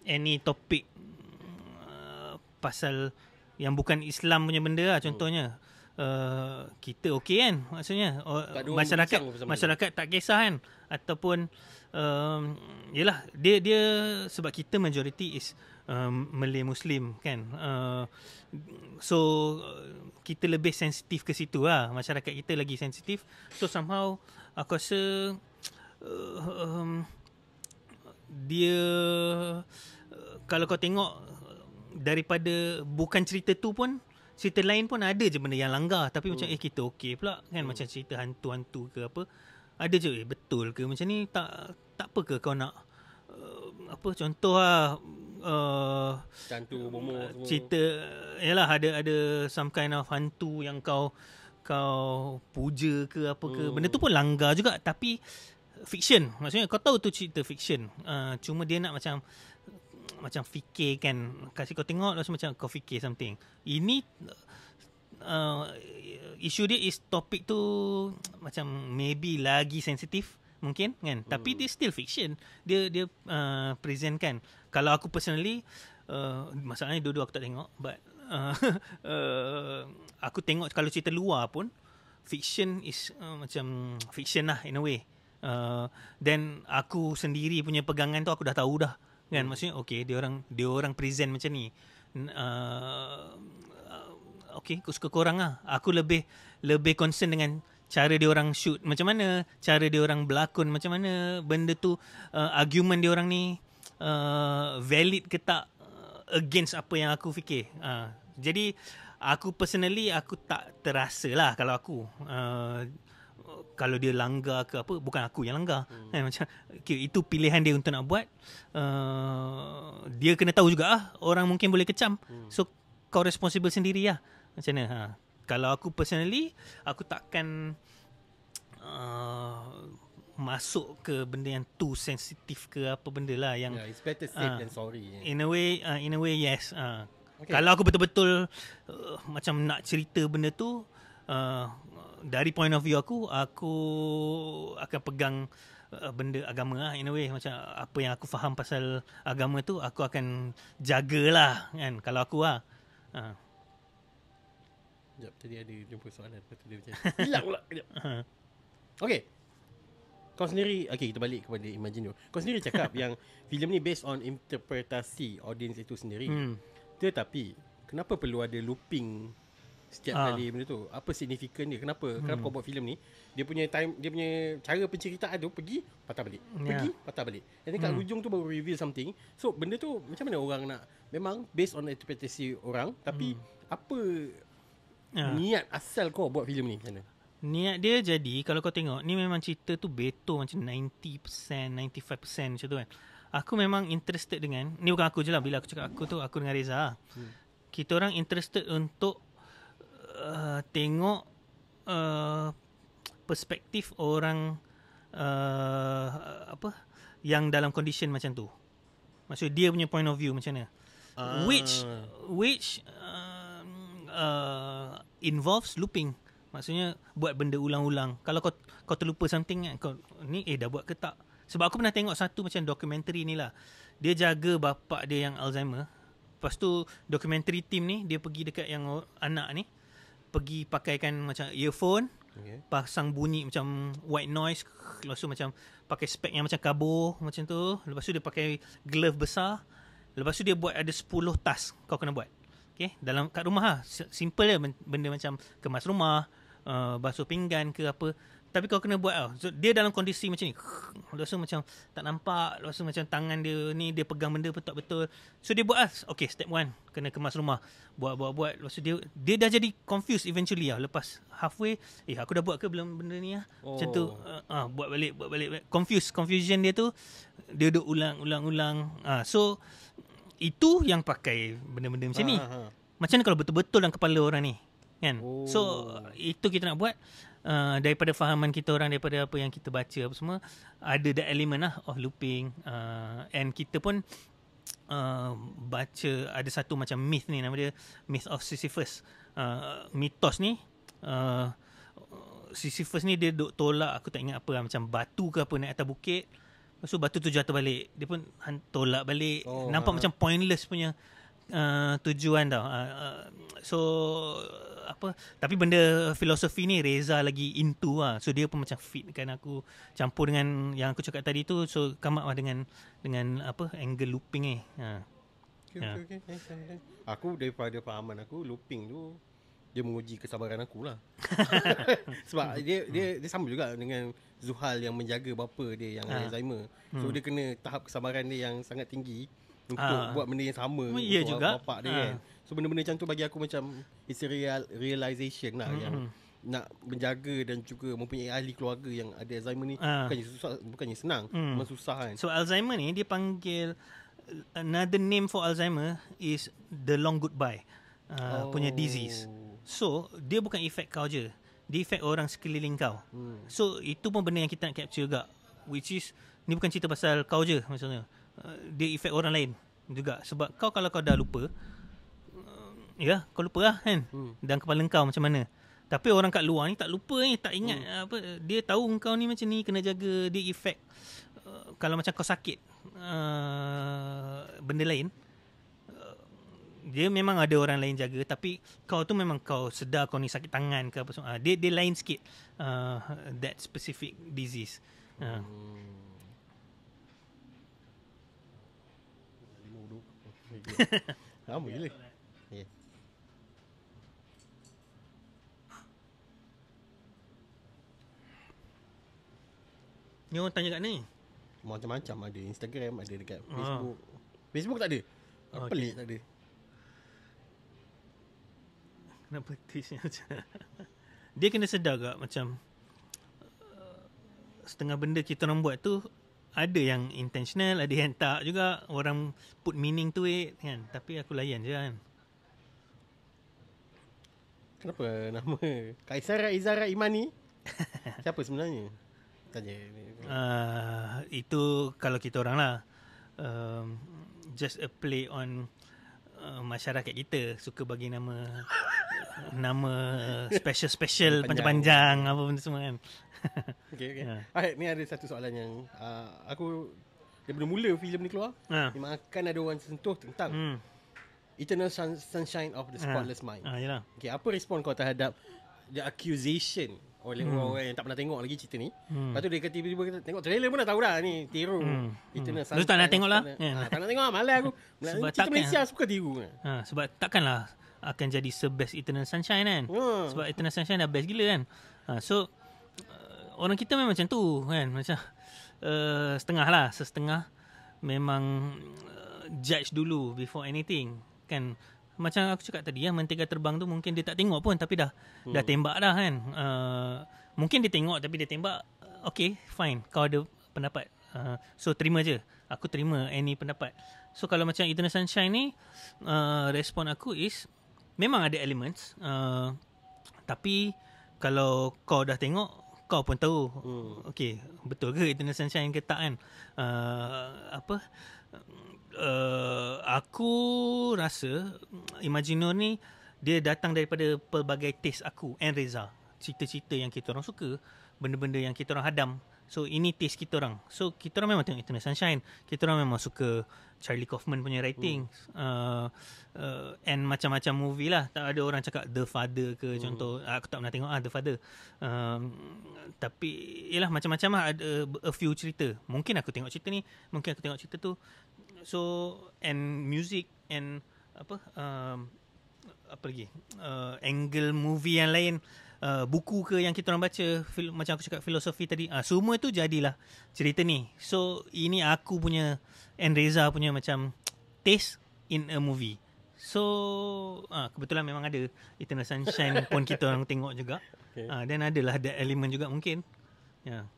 any topik pasal yang bukan Islam punya benda lah contohnya. Kita okey kan maksudnya masyarakat tak kisah kan, ataupun yalah dia sebab kita majority is Malay Muslim kan, so kita lebih sensitif ke situ lah, masyarakat kita lagi sensitif. So somehow aku rasa dia kalau kau tengok daripada bukan cerita tu pun cerita lain pun ada je benda yang langgar, tapi macam kita okey pula kan, macam cerita hantu-hantu ke apa ada je betul ke macam ni, tak apa ke kau nak apa contoh lah hantu bomo cerita yalah ada some kind of hantu yang kau puja ke apa ke, benda tu pun langgar juga, tapi fiction, maksudnya kau tahu tu cerita fiction, cuma dia nak macam fikir kan, kasih kau tengok langsung macam kau fikir something. Ini isu dia is topik tu macam maybe lagi sensitif mungkin kan, tapi dia still fiction. Dia present kan. Kalau aku personally masalahnya dua-dua aku tak tengok, but aku tengok kalau cerita luar pun fiction is macam fiction lah in a way. Then aku sendiri punya pegangan tu aku dah tahu dah kan, maksudnya okey dia orang present macam ni, okey aku suka korang lah. Aku lebih concern dengan cara dia orang shoot macam mana, cara dia orang berlakon macam mana, benda tu argument dia orang ni valid ke tak against apa yang aku fikir. Jadi aku personally aku tak terasa lah kalau aku kalau dia langgar ke apa, bukan aku yang langgar kan, macam okay, itu pilihan dia untuk nak buat. Dia kena tahu juga orang mungkin boleh kecam, so kau responsible sendiri lah macam mana. Kalau aku personally aku takkan masuk ke benda yang too sensitif ke apa benda lah yang it's better safe than sorry. In a way yes. Okay. Kalau aku betul-betul macam nak cerita benda tu dari point of view aku akan pegang benda agama lah in a way, macam apa yang aku faham pasal agama tu aku akan jagalah kan kalau aku lah. Sekejap, tadi ada jumpa soalan, lepas tu dia macam hilang pula kejap. Okay, kau sendiri, okay kita balik kepada Imagine. Kau sendiri cakap yang filem ni based on interpretasi audience itu sendiri. Tetapi kenapa perlu ada looping setiap kali benda tu. Apa signifikan dia? Kenapa kau buat filem ni? Dia punya cara penceritaan tu pergi patah balik. Pergi patah balik. Nanti kat hujung tu baru reveal something. So benda tu macam mana orang nak, memang based on interpretasi orang, tapi apa niat asal kau buat filem ni macam mana? Niat dia jadi, kalau kau tengok ni memang cerita tu betul macam 90%, 95% macam tu kan. Aku memang interested dengan, ni bukan aku je lah, bila aku cakap aku tu, aku dengan Reza. Kita orang interested untuk tengok perspektif orang yang dalam condition macam tu. Maksud dia punya point of view macam mana. Which involves looping. Maksudnya buat benda ulang-ulang. Kalau kau terlupa something kan, kau ni dah buat ke tak? Sebab aku pernah tengok satu macam dokumentari ni lah. Dia jaga bapak dia yang Alzheimer. Lepas tu dokumentari team ni dia pergi dekat yang anak ni, pergi pakaikan macam earphone, pasang bunyi macam white noise, lepas tu macam pakai spek yang macam kabur macam tu. Lepas tu dia pakai glove besar. Lepas tu dia buat ada 10 task kau kena buat. Okay, kat rumah lah. Simple je, benda macam kemas rumah, basuh pinggan ke apa. Tapi kau kena buat tau. So, dia dalam kondisi macam ni. Lepas tu macam tak nampak. Lepas tu macam tangan dia ni, dia pegang benda betul-betul. So dia buat lah. Okay, step 1, kena kemas rumah. Buat. Lepas tu dia dah jadi confused eventually lah. Lepas halfway, aku dah buat ke belum benda ni lah. Macam tu, buat balik. Confusion dia tu, dia duduk ulang. So, itu yang pakai benda-benda macam ni. Macam mana kalau betul-betul dalam kepala orang ni? Kan? So, itu kita nak buat. Daripada fahaman kita orang, daripada apa yang kita baca apa semua, ada the element lah of looping, and kita pun baca ada satu macam myth ni, nama dia myth of Sisyphus. Mitos ni, Sisyphus ni dia duk tolak, aku tak ingat apa, macam batu ke apa naik atas bukit, lepas tu batu tu jatuh balik, dia pun tolak balik. Nampak macam pointless punya tujuan tau. So apa, tapi benda filosofi ni Reza lagi into lah. So dia pun macam fitkan aku, campur dengan yang aku cakap tadi tu. So come up lah dengan apa, angle looping ni. Okay. Aku daripada fahaman aku, looping tu dia menguji kesabaran aku lah. Sebab dia sama juga dengan Zuhal yang menjaga bapa dia yang Alzheimer. So dia kena tahap kesabaran dia yang sangat tinggi untuk buat benda yang sama untuk bapak dia kan. So benda-benda macam tu bagi aku macam it's a realization lah, yang nak menjaga dan juga mempunyai ahli keluarga yang ada Alzheimer ni bukannya senang, memang susah kan. So Alzheimer ni dia panggil, another name for Alzheimer is the long goodbye punya disease. So dia bukan efek kau je, dia efek orang sekeliling kau. So itu pun benda yang kita nak capture juga, which is ni bukan cerita pasal kau je maksudnya. Dia efek orang lain juga. Sebab kalau kau dah lupa, kau lupa lah kan, dan kepala kau macam mana. Tapi orang kat luar ni tak lupa ni, tak ingat apa. Dia tahu kau ni macam ni, kena jaga. Dia efek kalau macam kau sakit benda lain, dia memang ada orang lain jaga, tapi kau tu memang kau sedar kau ni sakit tangan ke apa semua. Dia lain sikit, that specific disease. Lama gila. Ni orang tanya kat ni macam-macam, ada Instagram, ada dekat Facebook. Facebook tak ada. Pelik tak ada. Kenapa twistnya macam dia kena sedar tak macam setengah benda kita orang buat tu ada yang intentional, ada yang tak juga. Orang put meaning to it kan. Tapi aku layan je kan. Kenapa nama Kaisara Izara Imani? Siapa sebenarnya? Tanya. Itu kalau kita orang lah, just a play on masyarakat kita suka bagi nama special panjang-panjang apa benda semua kan. Okay. Alright, ni ada satu soalan yang aku daripada mula filem ni keluar, memang akan ada orang sentuh tentang Eternal Sunshine of the Spotless Mind. Yalah. Okay, apa respon kau terhadap the accusation oleh orang-orang yang tak pernah tengok lagi cerita ni? Lepas tu dia tiba-tiba kata, tengok trailer pun dah tahu dah ni tiru Eternal Sunshine. Tak nak tengok lah. Tak nak tengok lah, malas aku. Cerita Malaysia suka tiru. Sebab takkanlah akan jadi se-best Eternal Sunshine kan. Sebab Eternal Sunshine dah best gila kan. So orang kita memang macam tu kan, macam setengah memang judge dulu before anything kan. Macam aku cakap tadi Mentega Terbang tu mungkin dia tak tengok pun tapi dah tembak dah kan. Mungkin dia tengok tapi dia tembak, okay fine, kau ada pendapat, so terima je, aku terima any pendapat. So kalau macam Eternal Sunshine ni, respon aku is memang ada elements, tapi kalau kau dah tengok kau pun tahu okay, betul ke Eternal Sunshine ke tak kan. Aku rasa Imaginor ni dia datang daripada pelbagai taste aku and Reza. Cerita-cerita yang kita orang suka, benda-benda yang kita orang hadam. So ini taste kita orang. So kita orang memang tengok Eternal Sunshine. Kita orang memang suka Charlie Kaufman punya writing. And macam-macam movie lah. Tak ada orang cakap The Father ke contoh. Aku tak pernah tengok The Father. Tapi yalah macam-macam lah, ada a few cerita. Mungkin aku tengok cerita ni, mungkin aku tengok cerita tu. So and music and apa lagi, angle movie yang lain, buku ke yang kita orang baca, macam aku cakap filosofi tadi, semua tu jadilah cerita ni. So ini aku punya and Reza punya macam taste in a movie. So kebetulan memang ada Eternal Sunshine pun kita orang tengok juga. Dan adalah ada elemen juga mungkin. Ya.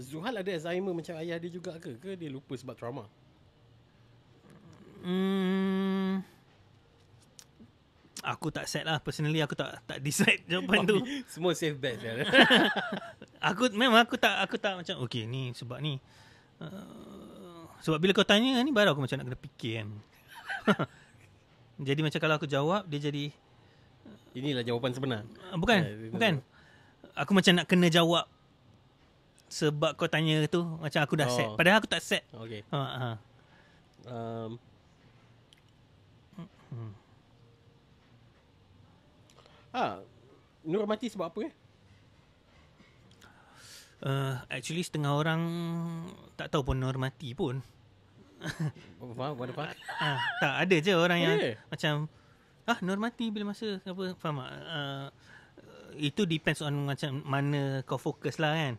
Zuhal ada Alzheimer macam ayah dia juga ke dia lupa sebab trauma? Aku tak set lah. Personally aku tak decide jawapan tu. Semua safe bet kan. Aku tak macam okay ni sebab ni. Sebab bila kau tanya ni baru aku macam nak kena fikir kan. Jadi macam kalau aku jawab dia jadi inilah jawapan sebenar. Bukan. Aku macam nak kena jawab sebab kau tanya tu macam aku dah set. Padahal aku tak set. Okay. Nur mati sebab apa actually setengah orang tak tahu pun Nur mati pun. What the fuck? Tak ada je orang yang macam Nur mati bila masa apa, faham tak? Itu depends on macam mana kau fokus lah kan.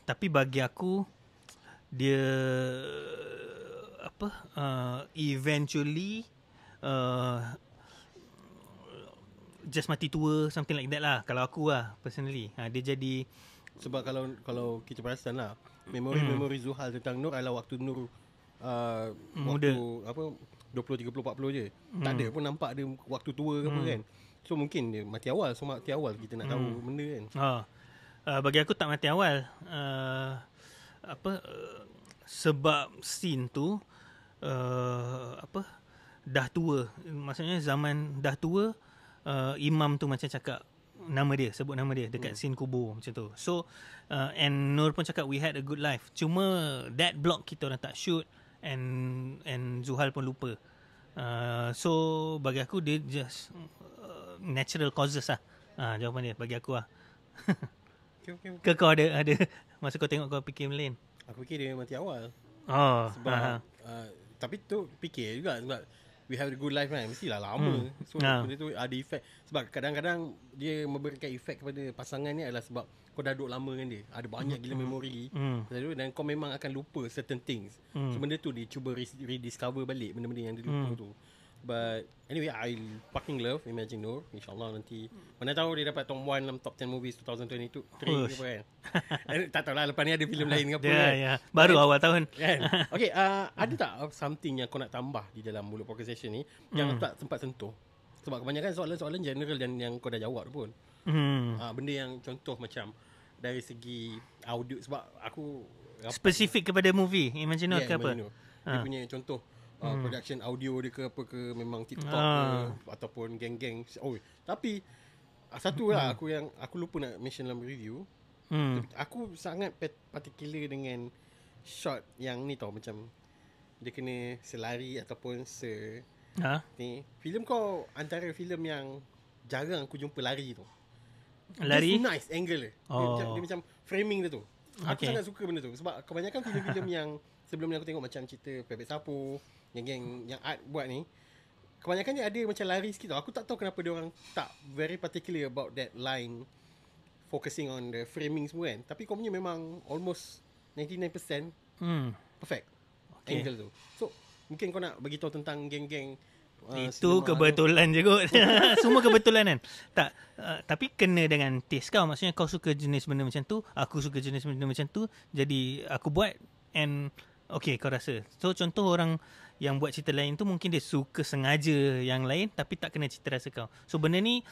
Tapi bagi aku dia eventually just mati tua, something like that lah. Kalau aku lah personally, dia jadi sebab kalau kita perasan lah, memori Zuhal tentang Nur adalah waktu Nur muda, waktu 20, 30, 40 je. Tak ada pun nampak dia waktu tua ke apa kan. So mungkin dia mati awal. So mati awal kita nak tahu benda kan. Bagi aku tak mati awal. Sebab scene tu dah tua. Maksudnya zaman dah tua, imam tu macam cakap nama dia, sebut nama dia dekat scene kubur macam tu. So and Nur pun cakap we had a good life. Cuma that block kita orang tak shoot and Zuhal pun lupa. So bagi aku dia just natural causes lah. Jawapan dia bagi aku lah. Okay. Ke kau ada masa kau tengok kau fikir lain? Aku fikir dia mati awal. Sebab tapi tu fikir juga sebab we have a good life kan, mestilah lama. So benda tu ada efek. Sebab kadang-kadang dia memberikan efek kepada pasangan ni adalah sebab kau dah duduk lama dengan dia, ada banyak gila memori dan kau memang akan lupa certain things. So benda tu dia cuba rediscover balik benda-benda yang dia lupa tu. But anyway, I fucking love Imaginor. InsyaAllah nanti mana tahu dia dapat top 1 dalam top 10 movies 2022 3 ke kan. Tak tahu lah lepas ni ada filem lain ke apa kan. Baru awal tahun kan. Okay, ada tak something yang kau nak tambah di dalam Mulut Podcast Session ni yang tak sempat sentuh? Sebab kebanyakan soalan-soalan general dan yang kau dah jawab pun. Benda yang contoh macam dari segi audio, sebab aku spesifik kepada movie Imaginor ke apa? Dia punya contoh production audio dia ke apa ke, memang TikTok ke ataupun geng-geng. Tapi satu lah aku lupa nak mention dalam review. Aku sangat particular dengan shot yang ni tau, macam dia kena selari ataupun ni. Filem kau antara filem yang jarang aku jumpa lari tu. Lari? Just nice angle dia. Dia macam framing dia tu. Aku sangat suka benda tu. Sebab kebanyakan filem-filem yang sebelum ni aku tengok macam cerita Bebek Sapu, yang art buat ni, kebanyakannya ada macam lari sikit tau. Aku tak tahu kenapa dia orang tak very particular about that line, focusing on the framing semua kan. Tapi kau punya memang almost 99% perfect angle tu. So mungkin kau nak bagi tahu tentang geng-geng itu kebetulan je kot. Semua kebetulan kan. Tak, tapi kena dengan taste kau. Maksudnya kau suka jenis benda macam tu, aku suka jenis benda macam tu, jadi aku buat and okay kau rasa. So contoh orang yang buat cerita lain tu mungkin dia suka sengaja yang lain tapi tak kena cita rasa kau. So benda ni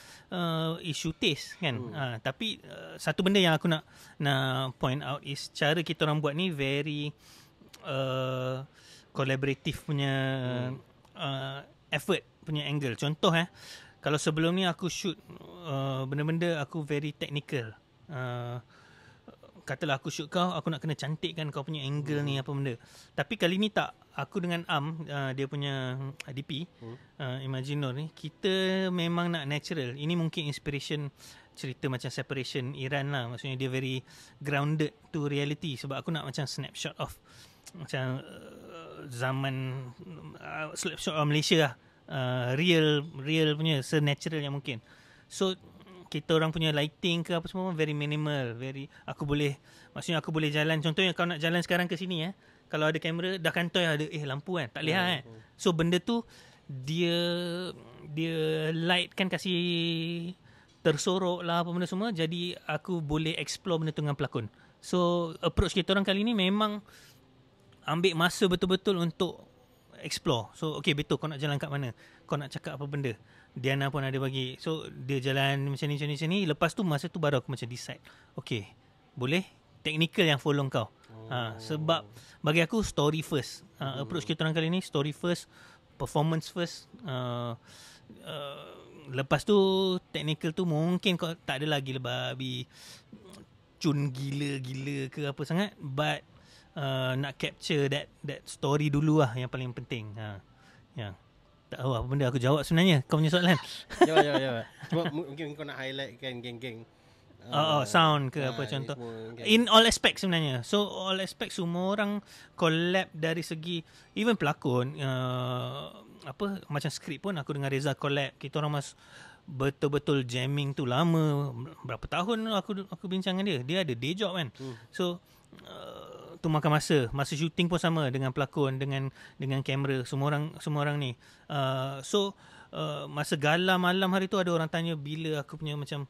isu taste kan. Tapi satu benda yang aku nak point out is cara kita orang buat ni very collaborative punya effort punya angle. Contoh kalau sebelum ni aku shoot benda-benda aku very technical. Katalah aku shoot kau, aku nak kena cantikkan kau punya angle ni apa benda. Tapi kali ni tak. Aku dengan dia punya DP, Imaginor ni, kita memang nak natural. Ini mungkin inspiration cerita macam Separation Iran lah. Maksudnya dia very grounded to reality. Sebab aku nak macam snapshot of macam zaman snapshot of Malaysia lah. Real punya se-natural yang mungkin. So kita orang punya lighting ke apa semua very minimal, very aku boleh jalan, contohnya kau nak jalan sekarang ke sini kalau ada kamera dah kantoi ada lampu kan tak lihat so benda tu dia light kan kasih tersorok lah apa benda semua, jadi aku boleh explore benda tu dengan pelakon. So approach kita orang kali ni memang ambil masa betul-betul untuk explore. So okay, betul kau nak jalan kat mana, kau nak cakap apa benda, Diana pun ada bagi. So dia jalan macam ni. Lepas tu masa tu baru aku macam decide, okay boleh technical yang follow kau. Sebab bagi aku story first. Approach kita orang kali ni story first, performance first. Lepas tu technical tu mungkin kau tak ada lagi babi cun gila ke apa sangat, but nak capture that story dulu lah yang paling penting. Tak tahu apa benda aku jawab sebenarnya kau punya soalan. Jawab. Cuma mungkin kau nak highlight kan geng-geng sound ke apa contoh. In all aspects sebenarnya. So all aspects semua orang collab dari segi even pelakon, macam skrip pun aku dengan Reza collab. Kita orang betul-betul jamming tu lama, berapa tahun aku bincang dengan dia. Dia ada day job kan. So tu makan masa shooting pun sama dengan pelakon, dengan kamera, semua orang ni. Masa gala malam hari tu ada orang tanya bila aku punya macam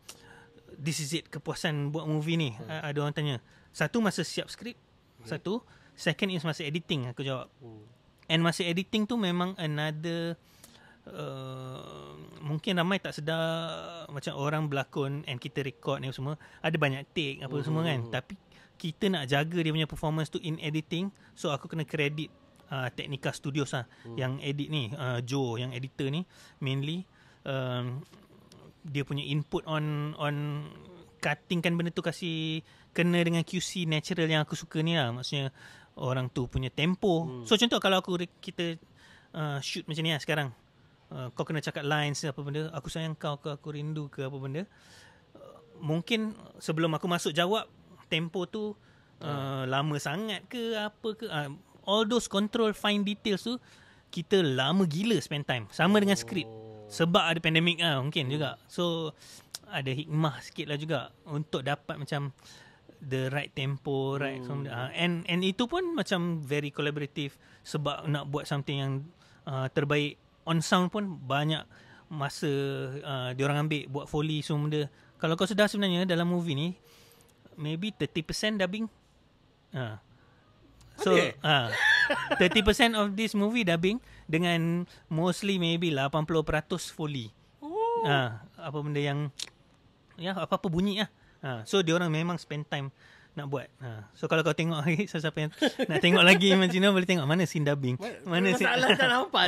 this is it, kepuasan buat movie ni. Ada orang tanya. Satu masa siap skrip, satu. Second is masa editing, aku jawab. And masa editing tu memang another mungkin ramai tak sedar macam orang berlakon and kita record ni semua ada banyak take apa semua kan, tapi kita nak jaga dia punya performance tu in editing. So aku kena credit Technica Studios lah yang edit ni, Joe yang editor ni mainly. Dia punya input on cutting kan benda tu kasih kena dengan QC natural yang aku suka ni lah. Maksudnya orang tu punya tempo. So contoh kalau kita shoot macam ni lah sekarang, kau kena cakap lines apa benda, aku sayang kau ke aku rindu ke apa benda, mungkin sebelum aku masuk jawab tempo tu lama sangat ke apa ke, all those control fine details tu kita lama gila spend time. Sama dengan skrip, sebab ada pandemik mungkin juga. So ada hikmah sikit lah juga untuk dapat macam the right tempo, right and itu pun macam very collaborative. Sebab nak buat something yang terbaik on sound pun banyak masa diorang ambil buat foley semua benda. Kalau kau sedar sebenarnya dalam movie ni maybe 30% dubbing. So 30% of this movie dubbing dengan mostly maybe 80% foley. Apa benda yang apa-apa bunyi lah. So dia orang memang spend time nak buat. So kalau kau tengok lagi, siapa yang nak tengok lagi Imagino boleh tengok mana scene dubbing. Mana masalah tak nampak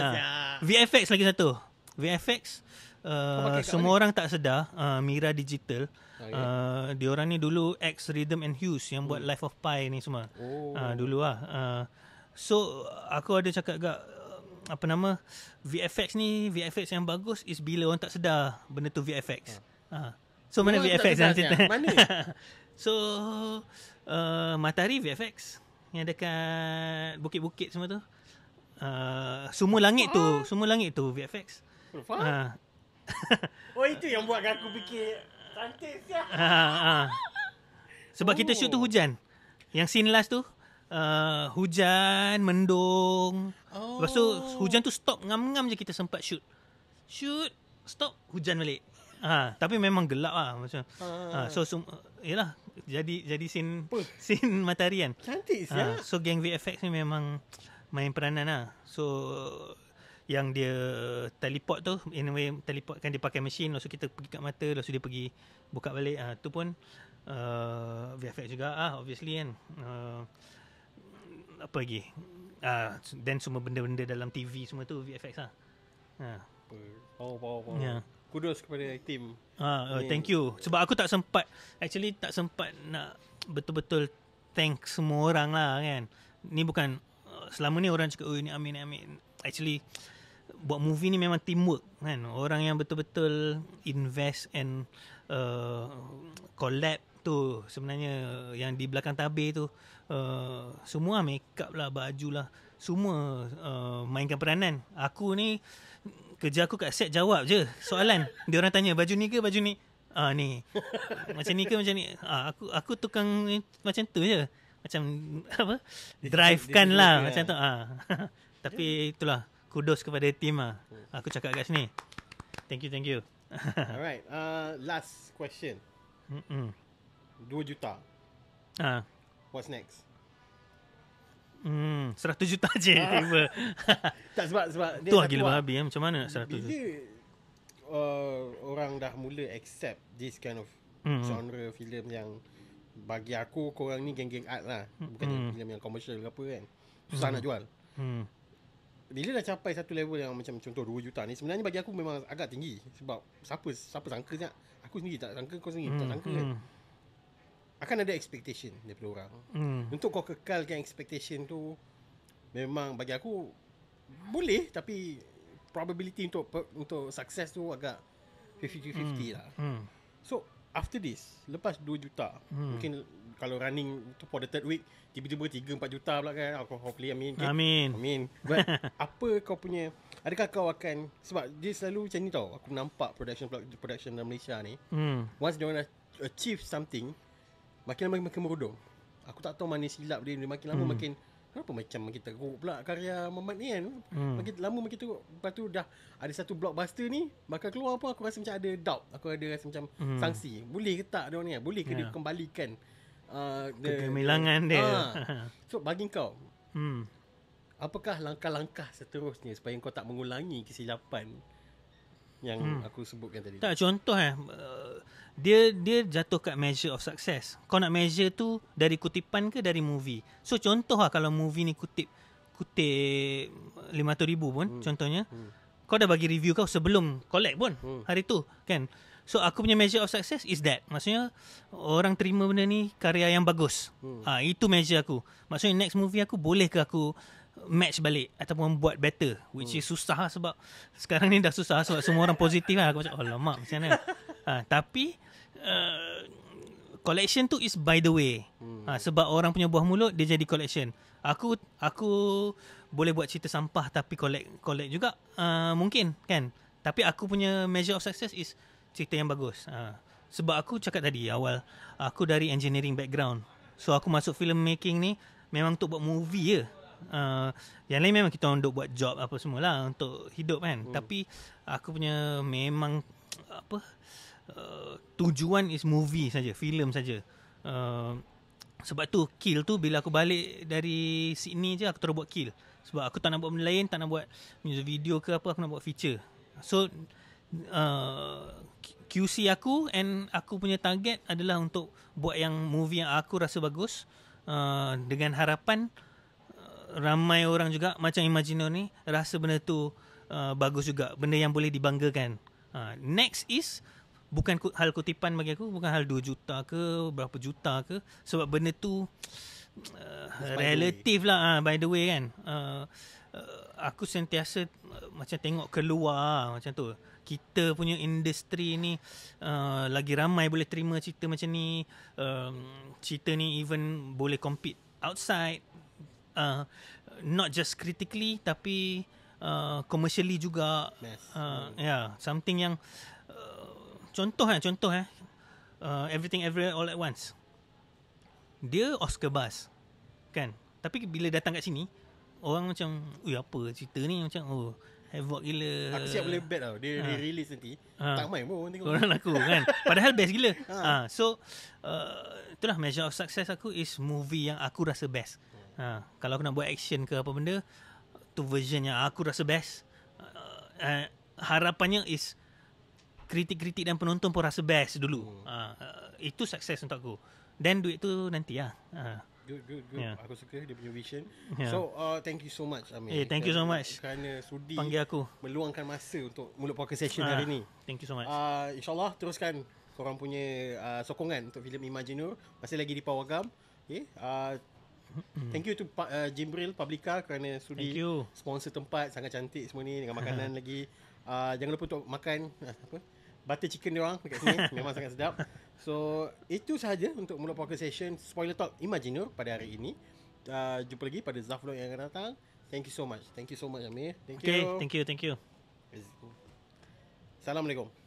VFX lagi satu. VFX semua orang tak sedar Mira Digital. Diorang ni dulu X Rhythm and Hues yang buat Life of Pi ni semua. Dulu lah. So aku ada cakap agak apa nama, VFX ni, VFX yang bagus is bila orang tak sedar benda tu VFX. So mana VFX dalam cerita? Mana? So Matahari VFX yang dekat bukit-bukit semua tu. Semua langit tu VFX. Oh, itu yang buat aku fikir cantik siap. Sebab kita shoot tu hujan. Yang scene last tu hujan, mendung. Lepas tu hujan tu stop, ngam-ngam je kita sempat shoot. Stop, hujan balik. Tapi memang gelap lah macam. So yalah, jadi scene matahari kan. Cantik siap. So geng VFX ni memang main peranan lah. So yang dia teleport tu, in a way teleport kan, dia pakai mesin, lepas tu kita pergi kat mata, lepas tu dia pergi buka balik. Tu pun VFX juga obviously kan. Apa lagi? Then semua benda-benda dalam TV semua tu VFX lah. Power. Yeah. Kudos kepada tim. Thank you. Sebab aku tak sempat nak betul-betul thank semua orang lah kan. Ni bukan selama ni orang cakap ni Amin. Actually buat movie ni memang teamwork kan. Orang yang betul-betul invest and collab tu sebenarnya, yang di belakang tabir tu semua make up lah, baju lah, semua mainkan peranan. Aku ni kerja aku kat set jawab je soalan. Dia orang tanya baju ni ke baju ni? Ni. Macam ni ke macam ni? Aku tukang macam tu je. Macam apa? Drive kan lah macam tu. Tapi itulah, kudos kepada tim lah. Aku cakap kat sini. Thank you. Alright. Last question. 2 juta. What's next? 100 juta je tiba. Tak, sebab tu lah gila babi macam mana nak 100 juta. Bila orang dah mula accept this kind of genre filem yang bagi aku korang ni geng-geng art lah, bukan filem yang commercial ke apa kan, susah nak jual. Bila dah capai satu level yang macam contoh 2 juta ni, sebenarnya bagi aku memang agak tinggi. Sebab siapa sangka nak, aku sendiri tak sangka, kau sendiri tak sangka kan. Akan ada expectation daripada orang. Untuk kau kekalkan expectation tu, memang bagi aku boleh, tapi probability untuk sukses tu agak 50-50 lah. So after this, lepas 2 juta, mungkin kalau running for the third week, tiba-tiba 3-4 juta pula kan. Hopefully, Amin. But apa kau punya, adakah kau akan, sebab dia selalu macam ni tau, aku nampak production dalam Malaysia ni, once dia orang achieve something, makin lama makin merodong. Aku tak tahu mana silap dia makin lama makin, kenapa macam kita teruk pula karya Muhammad ni kan. Makin lama makin teruk. Lepas tu dah ada satu blockbuster ni, bakal keluar pun aku rasa macam ada doubt. Aku ada rasa macam sangsi. Boleh ke tak dia ni? Boleh ke dia kembalikan kegemilangan dia. So bagi kau, apakah langkah-langkah seterusnya supaya kau tak mengulangi kesilapan yang aku sebutkan tadi? Tak, contoh dia jatuh kat measure of success. Kau nak measure tu dari kutipan ke dari movie? So contoh lah, kalau movie ni kutip 500,000 pun contohnya, kau dah bagi review kau sebelum collect pun hari tu kan. So aku punya measure of success is that, maksudnya orang terima benda ni karya yang bagus. Itu measure aku. Maksudnya next movie aku boleh ke aku match balik ataupun buat better, which is susah lah, sebab sekarang ni dah susah sebab semua orang positif lah. Aku macam alamak macam mana. Tapi collection tu is by the way. Sebab orang punya buah mulut dia jadi collection. Aku boleh buat cerita sampah tapi collect juga mungkin kan. Tapi aku punya measure of success is cerita yang bagus. Sebab aku cakap tadi awal, aku dari engineering background. So aku masuk filmmaking ni memang untuk buat movie je. Yang lain memang kita untuk buat job apa semualah untuk hidup kan. Tapi aku punya memang tujuan is movie saja, filem saja. Sebab tu Kill tu bila aku balik dari Sydney je aku terus buat Kill. Sebab aku tak nak buat benda lain, tak nak buat music video ke apa, aku nak buat feature. So QC aku and aku punya target adalah untuk buat yang movie yang aku rasa bagus, dengan harapan ramai orang juga macam Imagino ni rasa benda tu bagus juga, benda yang boleh dibanggakan. Next is bukan hal kutipan bagi aku, bukan hal 2 juta ke berapa juta ke, sebab benda tu relatif lah by the way kan. Aku sentiasa macam tengok keluar macam tu. Kita punya industri ni lagi ramai boleh terima cerita macam ni. Cerita ni even boleh compete outside. not just critically tapi commercially juga. Something yang contoh Everything Everywhere All at Once, dia Oscar buzz kan, tapi bila datang kat sini orang macam apa cerita ni, macam havoc gila. Aku siap boleh bet tau dia release nanti tak main pun tengok orang laku kan, padahal best gila. So itulah measure of success aku is movie yang aku rasa best. Kalau aku nak buat action ke apa benda, tu version yang aku rasa best. Harapannya is kritik-kritik dan penonton pun rasa best dulu. Itu sukses untuk aku. Dan duit tu nanti lah. Good. Aku suka dia punya vision. So thank you so much Eh, Amir. thank you so much kerana sudi panggil aku, meluangkan masa untuk Mulut Puaka session hari ni. Thank you so much. InsyaAllah teruskan korang punya sokongan untuk filem Imaginur masih lagi di Pawagam. Okay. Thank you to Jimbril Publica kerana sudi sponsor tempat sangat cantik semua ni dengan makanan lagi. Jangan lupa untuk makan butter chicken dia orang dekat sini. Memang sangat sedap. So itu sahaja untuk Mulut Puaka session Spoiler Talk Imaginur pada hari ini. Jumpa lagi pada Zaflog yang akan datang. Thank you so much Amir. Thank you. Thank you. Assalamualaikum.